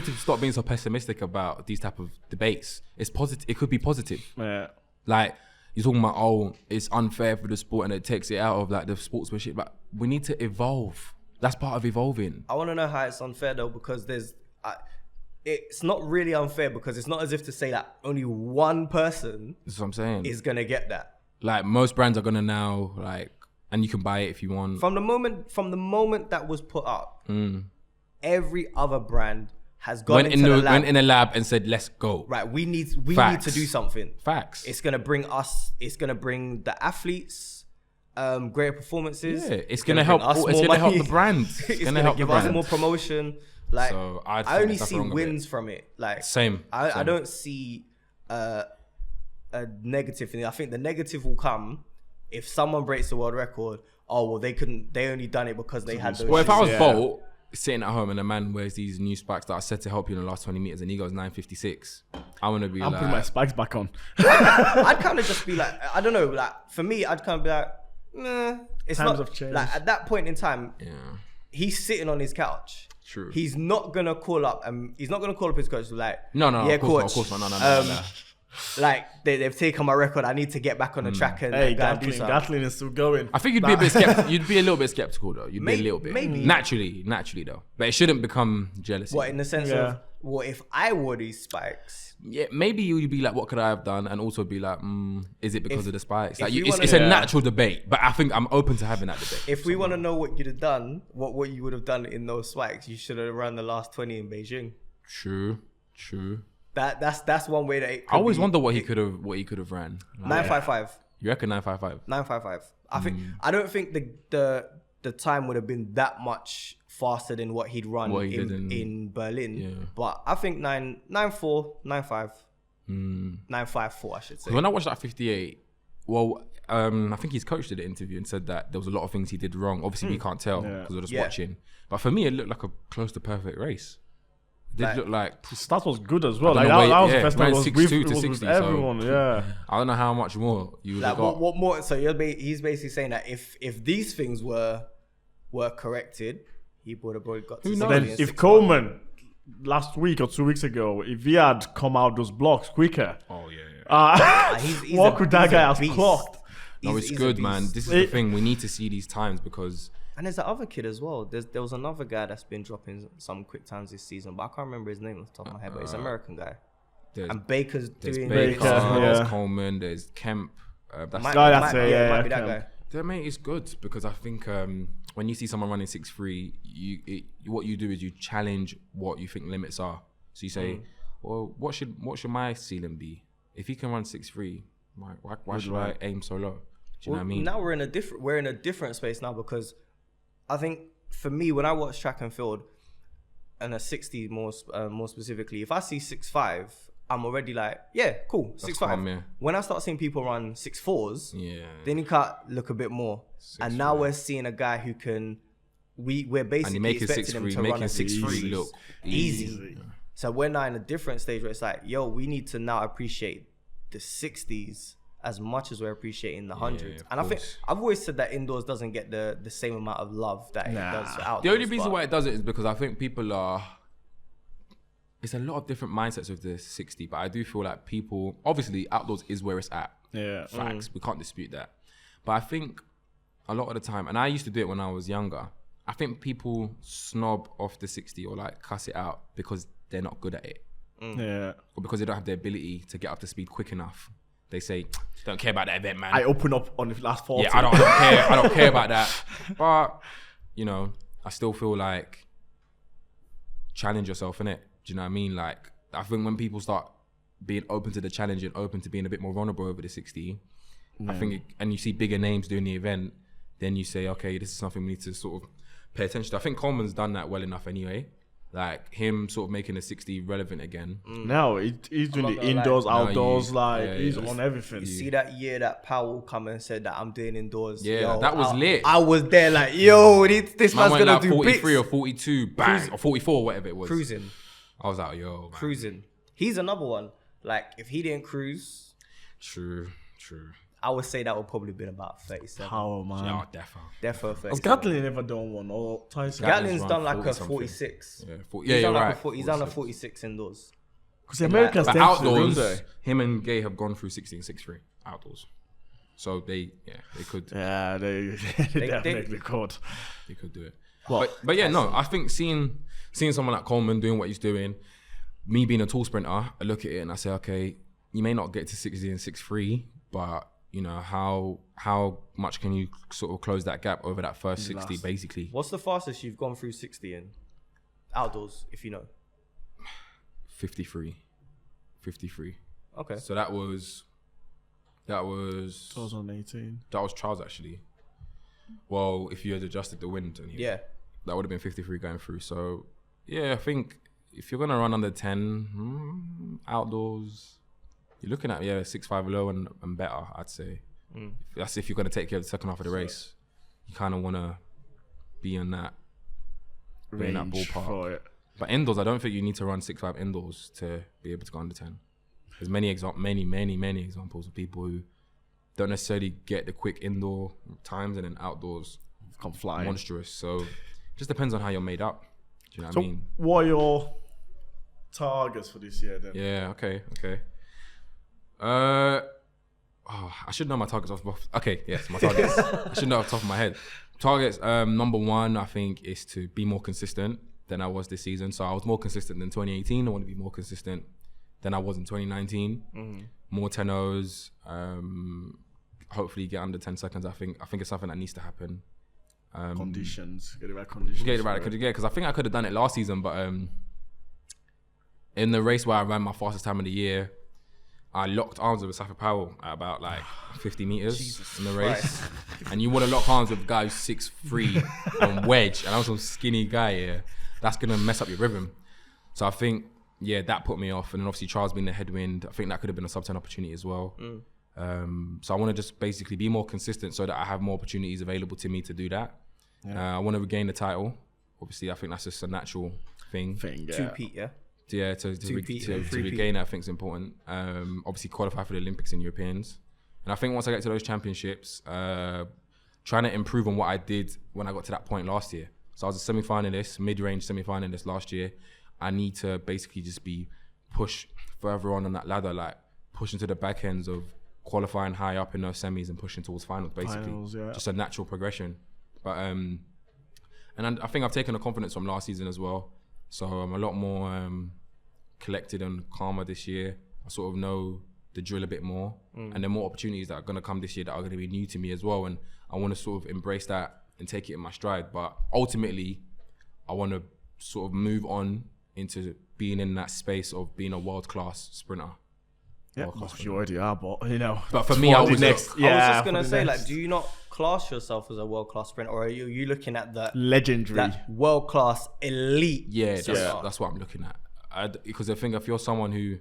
to stop being so pessimistic about these type of debates. It's positive. It could be positive. Yeah, like you're talking about, oh, it's unfair for the sport and it takes it out of like the sportsmanship. But we need to evolve. That's part of evolving. I want to know how it's unfair though, because it's not really unfair, because it's not as if to say that only one person That's what I'm saying. is going to get that. Like most brands are going to now, like, and you can buy it if you want. From the moment that was put up, every other brand has gone went in a lab and said, let's go. Right, we need to do something. Facts. It's going to bring the athletes greater performances. Yeah, it's going to help the brand. It's going to give us more promotion. Like, so I only see wins from it. Like, same. I don't see a negative thing. I think the negative will come if someone breaks the world record. Oh well, they only done it because they had those. Well, if I was Bolt sitting at home and a man wears these new spikes that are said to help you in the last 20 meters and he goes 9.56, I want to be I'm putting my spikes back on. I'd kind of just be like, I don't know. Like for me, I'd kind of be like, nah. It's Times not have changed. Like at that point in time. Yeah. He's sitting on his couch. True. He's not gonna call up. He's not gonna call up his coach. Like, no, yeah, of course not. No. Like they've taken my record. I need to get back on the track and do something. Gatling is still going. I think you'd be a bit skeptical. You'd be a little bit skeptical though. You'd be a little bit. Maybe. Naturally though. But it shouldn't become jealousy. What, in the sense of, what if I wore these spikes? Yeah, maybe you'd be like, what could I have done? And also be like, is it because of the spikes? Like, it's a natural debate. But I think I'm open to having that debate. If we want to know what you'd have done, what you would have done in those spikes, you should have run the last 20 in Beijing. True. That's one way that I always wonder what he could have ran. Like, 9.55. You reckon 955? 955. I don't think the time would have been that much faster than what he'd run in Berlin. Yeah. But I think 994, 95. 954, I should say. When I watched that 58, well, I think his coach did an interview and said that there was a lot of things he did wrong. Obviously, we can't tell because we're just watching. But for me, it looked like a close to perfect race. It did look like... The start was good as well. Like, that was the first time. 6-2 to 60. Everyone, so I don't know how much more you would have got. What more? So he's basically saying that if these things were corrected, he would have probably got to... Then if Coleman... last week or 2 weeks ago, if he had come out those blocks quicker, what could that guy have clocked? No, it's good, man. This is the thing. We need to see these times because... And there's the other kid as well. There was another guy that's been dropping some quick times this season, but I can't remember his name off the top of my head, but he's an American guy. And Baker's doing... There's Coleman, there's Kemp. Might be that guy. Yeah, mate, it's good because I think when you see someone running 6'3", what you do is you challenge what you think limits are. So you say, well, what should my ceiling be? If he can run 6'3", why should I aim so low? Do you know what I mean? Now we're in a different space now because I think for me when I watch track and field and a 60 more specifically, if I see 6'5", I'm already like, yeah, cool, 6'5". When I start seeing people run 6'4s", then you can't look a bit more. 6'3". And now we're seeing a guy who can, we're basically expecting him to run a 6'3" look easy. Yeah. So we're now in a different stage where it's like, yo, we need to now appreciate the 60s as much as we're appreciating the 100s. And I think I've always said that indoors doesn't get the same amount of love that it does for outdoors. The only reason why it does it is because I think people are... It's a lot of different mindsets with the 60, but I do feel like people... Obviously, outdoors is where it's at. Yeah. Facts. We can't dispute that. But I think a lot of the time, and I used to do it when I was younger, I think people snob off the 60 or like cuss it out because they're not good at it. Yeah. Or because they don't have the ability to get up to speed quick enough. They say, don't care about that event, man. I open up on the last 40. Yeah, I don't care. I don't care about that. But, you know, I still feel like challenge yourself, innit? Do you know what I mean? Like, I think when people start being open to the challenge and open to being a bit more vulnerable over the 60, I think, and you see bigger names doing the event, then you say, okay, this is something we need to sort of pay attention to. I think Coleman's done that well enough anyway. Like him sort of making the 60 relevant again. No, he's doing the indoors, outdoors, he's on everything. You see that year that Powell come and said that I'm doing indoors. Yeah, yo, that was lit. I was there like, yo, this man's gonna like do 43 bits. Or 42, bang, or 44, whatever it was. Cruising. I was like, yo, man. Cruising. He's another one. Like, if he didn't cruise. True. I would say that would probably been about 37. How, man? Yeah, defo 37. Has Gatlin never done one? Or Tyson? Gatlin's done like a 46. Yeah, you're right. He's done a 46 indoors. Because the Americans but outdoors, him and Gay have gone through 60 and 6'3" outdoors. So they could. Yeah, they definitely could. They could do it. Well, but yeah, no, I think seeing someone like Coleman doing what he's doing, me being a tall sprinter, I look at it and I say, okay, you may not get to 60 and 6'3", but you know, how much can you sort of close that gap over that first 60, basically? What's the fastest you've gone through 60 in outdoors, if you know? 53. Okay. So that was 2018. That was trials actually. Well, if you had adjusted the wind, that would have been 53 going through. So yeah, I think if you're gonna run under 10 outdoors, you're looking at 6'5" low and better, I'd say. That's if you're gonna take care of the second half of the race. You kind of wanna be in that ballpark. For it. But indoors, I don't think you need to run 6'5" indoors to be able to go under 10. There's many examples of people who don't necessarily get the quick indoor times and then outdoors come flying monstrous. So it just depends on how you're made up. Do you know what I mean? What are your targets for this year then? Yeah, okay. I should know my targets off. Okay, yes, my targets. I should know off the top of my head. Targets, number one, I think, is to be more consistent than I was this season. So I was more consistent than 2018. I want to be more consistent than I was in 2019. More 10-0s. Hopefully get under 10 seconds. I think it's something that needs to happen. Conditions. Get the right conditions. Because I think I could have done it last season, but in the race where I ran my fastest time of the year, I locked arms with Safa Powell at about like 50 meters in the race. And you want to lock arms with a guy who's 6'3" and wedge, and I'm some skinny guy, yeah. That's going to mess up your rhythm. So I think, yeah, that put me off. And then obviously Charles being the headwind, I think that could have been a sub 10 opportunity as well. So I want to just basically be more consistent so that I have more opportunities available to me to do that. I want to regain the title. Obviously, I think that's just a natural thing. Two-peat, yeah? Yeah, to regain that, I think is important. Obviously, qualify for the Olympics and Europeans. And I think once I get to those championships, trying to improve on what I did when I got to that point last year. So I was a semi-finalist, mid-range semi-finalist last year. I need to basically just be pushed further on that ladder, like pushing to the back ends of qualifying high up in those semis and pushing towards finals, basically. Just a natural progression. But and I think I've taken the confidence from last season as well. So I'm a lot more collected and calmer this year. I sort of know the drill a bit more. And there are more opportunities that are going to come this year that are going to be new to me as well. And I want to sort of embrace that and take it in my stride. But ultimately, I want to sort of move on into being in that space of being a world-class sprinter. Yeah, you already are, but you know. But for me, I was just going to say, like, do you not class yourself as a world-class sprinter, or are you looking at the legendary, that world-class elite? Yeah, that's what I'm looking at. Because I think if you're someone who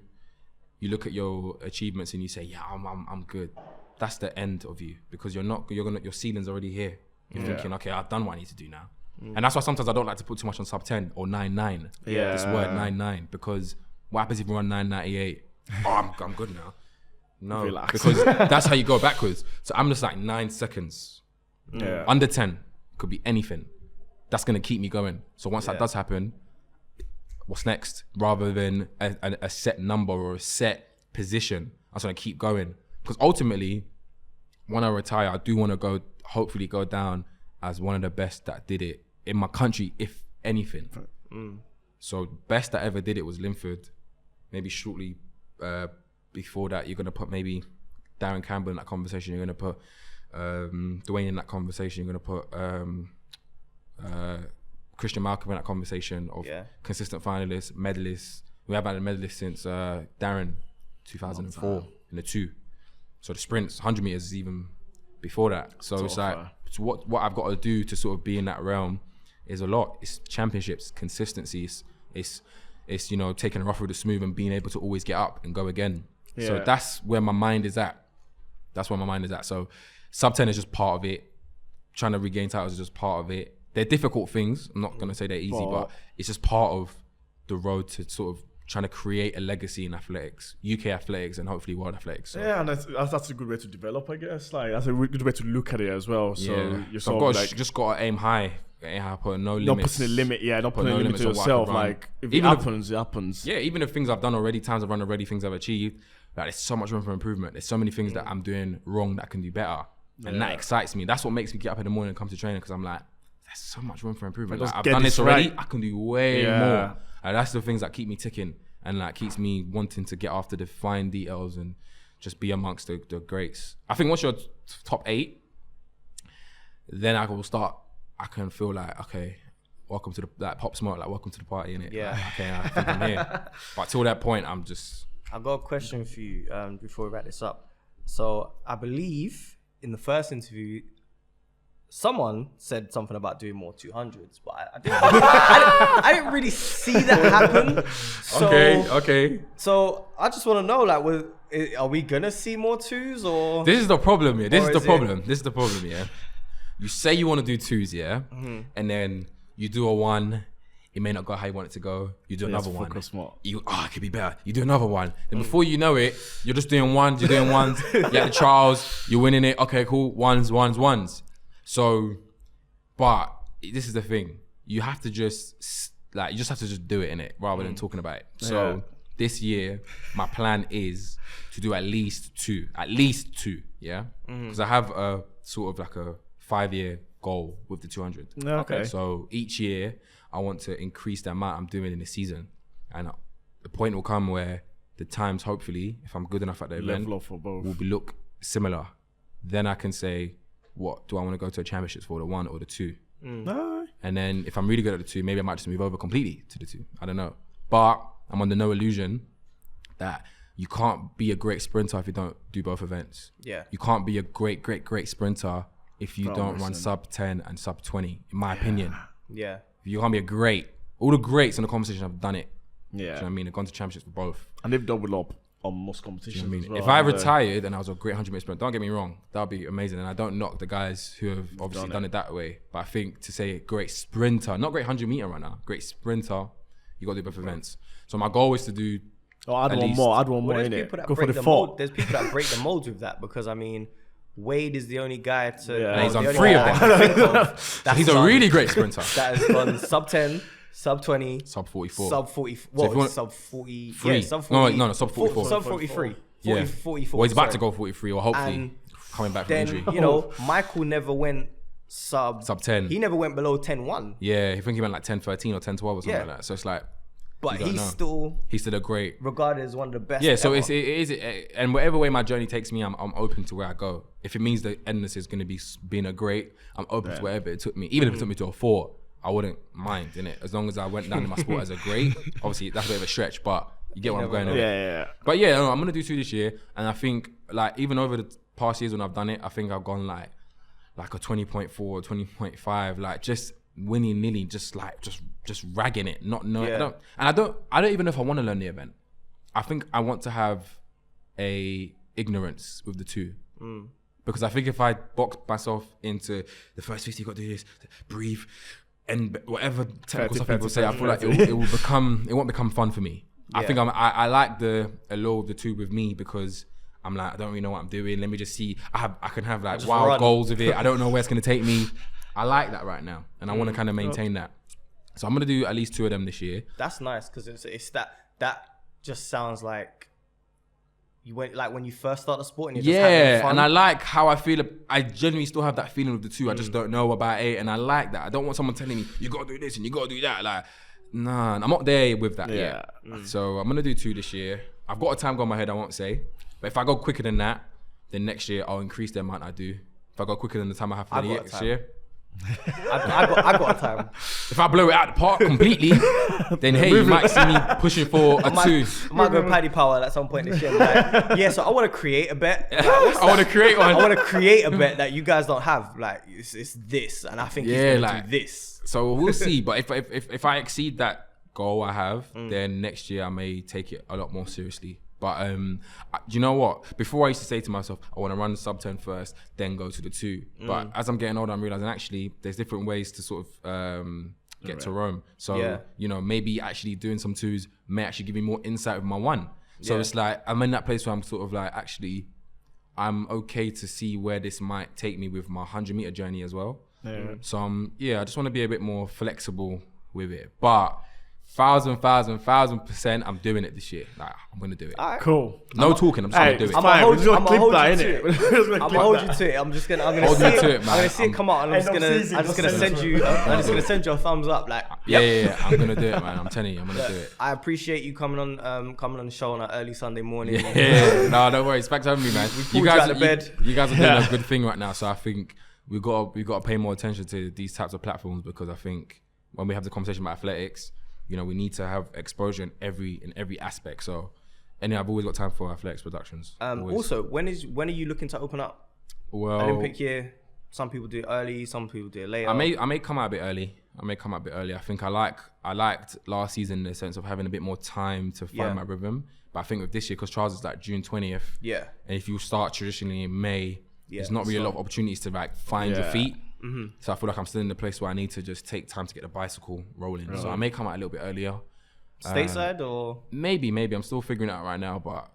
you look at your achievements and you say, yeah, I'm good, that's the end of you, because your ceiling's already here. You're thinking, okay, I've done what I need to do now. And that's why sometimes I don't like to put too much on sub 10 or 9.9. Yeah. This word 9.9, because what happens if you run 9.98? Oh, I'm good now. No, relax. Because that's how you go backwards. So I'm just like 9 seconds. Yeah. Under 10 could be anything. That's going to keep me going. So once that does happen, what's next? Rather than a set number or a set position, I just want to keep going. Because ultimately, when I retire, I do want to hopefully go down as one of the best that did it in my country, if anything. So best that ever did it was Linford. Maybe shortly before that, you're going to put maybe Darren Campbell in that conversation. You're going to put Dwayne in that conversation. You're going to put Christian Malcolm in that conversation of consistent finalists, medalists. We haven't had a medalist since Darren 2004 in the 2. So the sprints, 100 meters is even before that. So it's like, so what I've got to do to sort of be in that realm is a lot. It's championships, consistency. It's you know, taking a rough through the smooth and being able to always get up and go again. Yeah. So that's where my mind is at. So sub 10 is just part of it. Trying to regain titles is just part of it. They're difficult things. I'm not going to say they're easy, but it's just part of the road to sort of trying to create a legacy in athletics, UK athletics, and hopefully world athletics. So. Yeah, and that's a good way to develop, I guess. Like, that's a good way to look at it as well. So you're so I've just got to aim high. Put no limits. Not putting a limit, not putting a limit to yourself. Like, if it happens, it happens. Yeah, even if things I've done already, times I've run already, things I've achieved, like, there's so much room for improvement. There's so many things that I'm doing wrong that I can do better. And that excites me. That's what makes me get up in the morning and come to training, because I'm like, there's so much room for improvement. Like, I've done this already, I can do way more. Like, that's the things that keep me ticking and like keeps me wanting to get after the fine details and just be amongst the greats. I think once you're top 8, then I can feel like, okay, welcome to the Pop Smoke, like welcome to the party, innit? Yeah. Like, okay, I think I'm here. But till that point, I've got a question for you before we wrap this up. So I believe in the first interview, someone said something about doing more 200s, but I didn't really see that happen. So, okay. So I just want to know, like, are we gonna see more 2s, or? This is the problem, yeah. This is the problem, yeah. You say you want to do 2s, yeah, and then you do a 1. It may not go how you want it to go. You do another 1. It could be better. You do another 1. Then before you know it, you're just doing 1s. You're doing 1s. You're at the trials. You're winning it. Okay, cool. 1s. So, but this is the thing. You have to just do it, innit, rather than talking about it. So this year, my plan is to do at least 2, yeah? Because I have a sort of like a 5-year goal with the 200. Okay. So each year, I want to increase the amount I'm doing in the season. And the point will come where the times, hopefully, if I'm good enough at the event, will look similar. Then I can say, what do I want to go to a championships for, the 1 or the 2? And then if I'm really good at the 2, maybe I might just move over completely to the 2. I don't know. But I'm under no illusion that you can't be a great sprinter if you don't do both events. Yeah. You can't be a great sprinter if you don't run sub 10 and sub 20, in my opinion. Yeah. You can't be a great. All the greats in the competition have done it. Yeah. Do you know what I mean? They've gone to championships for both. And they've doubled up on most competitions. Do you know what I as mean? well, If I retired and I was a great 100-meter sprinter, don't get me wrong, that would be amazing. And I don't knock the guys who have obviously done it that way. But I think to say great sprinter, not great 100-meter runner, great sprinter, you got to do both events. So my goal is to do. Add one more in it. Go for the four. There's people that break the molds with that because I mean, Wade is the only guy to. He's on 3 of them. He's a really great sprinter. That has gone sub 10, sub 20, sub 44, sub 40. Well, sub 40. Yeah, sub 40. No, sub 44. Sub 43. 44. Well, he's about to go 43, or hopefully and coming back from injury. You know, Michael never went sub 10. He never went below 10-1. Yeah, I think he went like 10-13 or 10-12 or something like that. So it's like. But he's still a great, regarded as one of the best. Yeah, so ever. it is, and whatever way my journey takes me, I'm open to where I go. If it means the endless is going to be being a great, I'm open to wherever it took me. Even if it took me to a 4, I wouldn't mind, innit? As long as I went down in my sport as a great. Obviously, that's a bit of a stretch, but you get what I'm going on. Yeah. But yeah, no, I'm gonna do 2 this year, and I think like even over the past years when I've done it, I think I've gone like a 20.4, 20.5, like just willy-nilly, just ragging it, not knowing. I don't even know if I want to learn the event. I think I want to have a ignorance with the 2. Because I think if I box myself into the first 50, you got to do this, breathe, and whatever technical stuff people say, I feel like it won't become fun for me. I think I like the allure of the 2 with me because I'm like, I don't really know what I'm doing. Let me just see. I can have like wild goals with it. I don't know where it's gonna take me. I like that right now, and I want to kind of maintain that. So I'm gonna do at least 2 of them this year. That's nice because it's that just sounds like you went like when you first start the sport and you're just having fun. And I like how I feel. I genuinely still have that feeling with the 2. I just don't know about it, and I like that. I don't want someone telling me you gotta do this and you gotta do that. Like, nah, I'm not there with that yet. So I'm gonna do 2 this year. I've got a time goal in my head, I won't say, but if I go quicker than that, then next year I'll increase the amount I do. If I go quicker than the time I have for the next year. I got a time. If I blow it out the park completely, then hey, you might see me pushing for a 2. I might go Paddy Power at some point this year. Like, so I want to create a bet. Like, I want to create one. I want to create a bet that you guys don't have. Like it's this, and I think he's going to do this. So we'll see. But if I exceed that goal I have, then next year I may take it a lot more seriously. But you know what? Before I used to say to myself, I want to run the sub 10 first, then go to the 2. But as I'm getting older, I'm realizing actually there's different ways to sort of get to Rome. So you know, maybe actually doing some 2s may actually give me more insight with my 1. So it's like I'm in that place where I'm sort of like actually I'm okay to see where this might take me with my 100-meter journey as well. So I just want to be a bit more flexible with it. But 1,000%, I'm doing it this year. Like, I'm gonna do it. All right. Cool. No talking. I'm just gonna do it. I'm gonna hold you to it. I'm gonna see it come out, and I'm just gonna send you a thumbs up. Like, yeah. I'm gonna do it, man. I'm telling you, I'm gonna do it. I appreciate you coming on the show on an early Sunday morning. Yeah. No, don't worry. Thanks for having me, man. You guys out of bed. You guys are doing a good thing right now. So I think we got to pay more attention to these types of platforms because I think when we have the conversation about athletics, you know, we need to have exposure in every aspect. So, anyway, I've always got time for athletics Productionz. Also, when are you looking to open up? Well, Olympic year. Some people do it early. Some people do it later. I may come out a bit early. I think I liked last season in the sense of having a bit more time to find my rhythm. But I think with this year, because trials is like June 20th. Yeah. And if you start traditionally in May, there's not really a lot of opportunities to like find your feet. So I feel like I'm still in the place where I need to just take time to get the bicycle rolling. So I may come out a little bit earlier. Stateside or? Maybe. I'm still figuring it out right now. But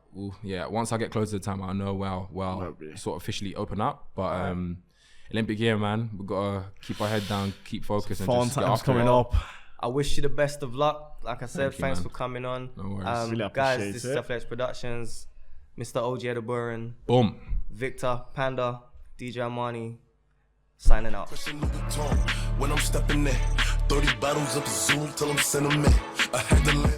once I get closer to the time, I'll know well, sort of officially open up. But Olympic year, man. We've got to keep our head down, keep focused. And just times coming up. I wish you the best of luck. Like I said, thanks for coming on. No worries. Really guys, this is Athletics Productionz. Mr. OJIE EDOBURUN. Boom. Victor, Panda, DJ Armani. Signing out. When I'm stepping in, 30 bottles of Zoom till I'm sentimental. I had to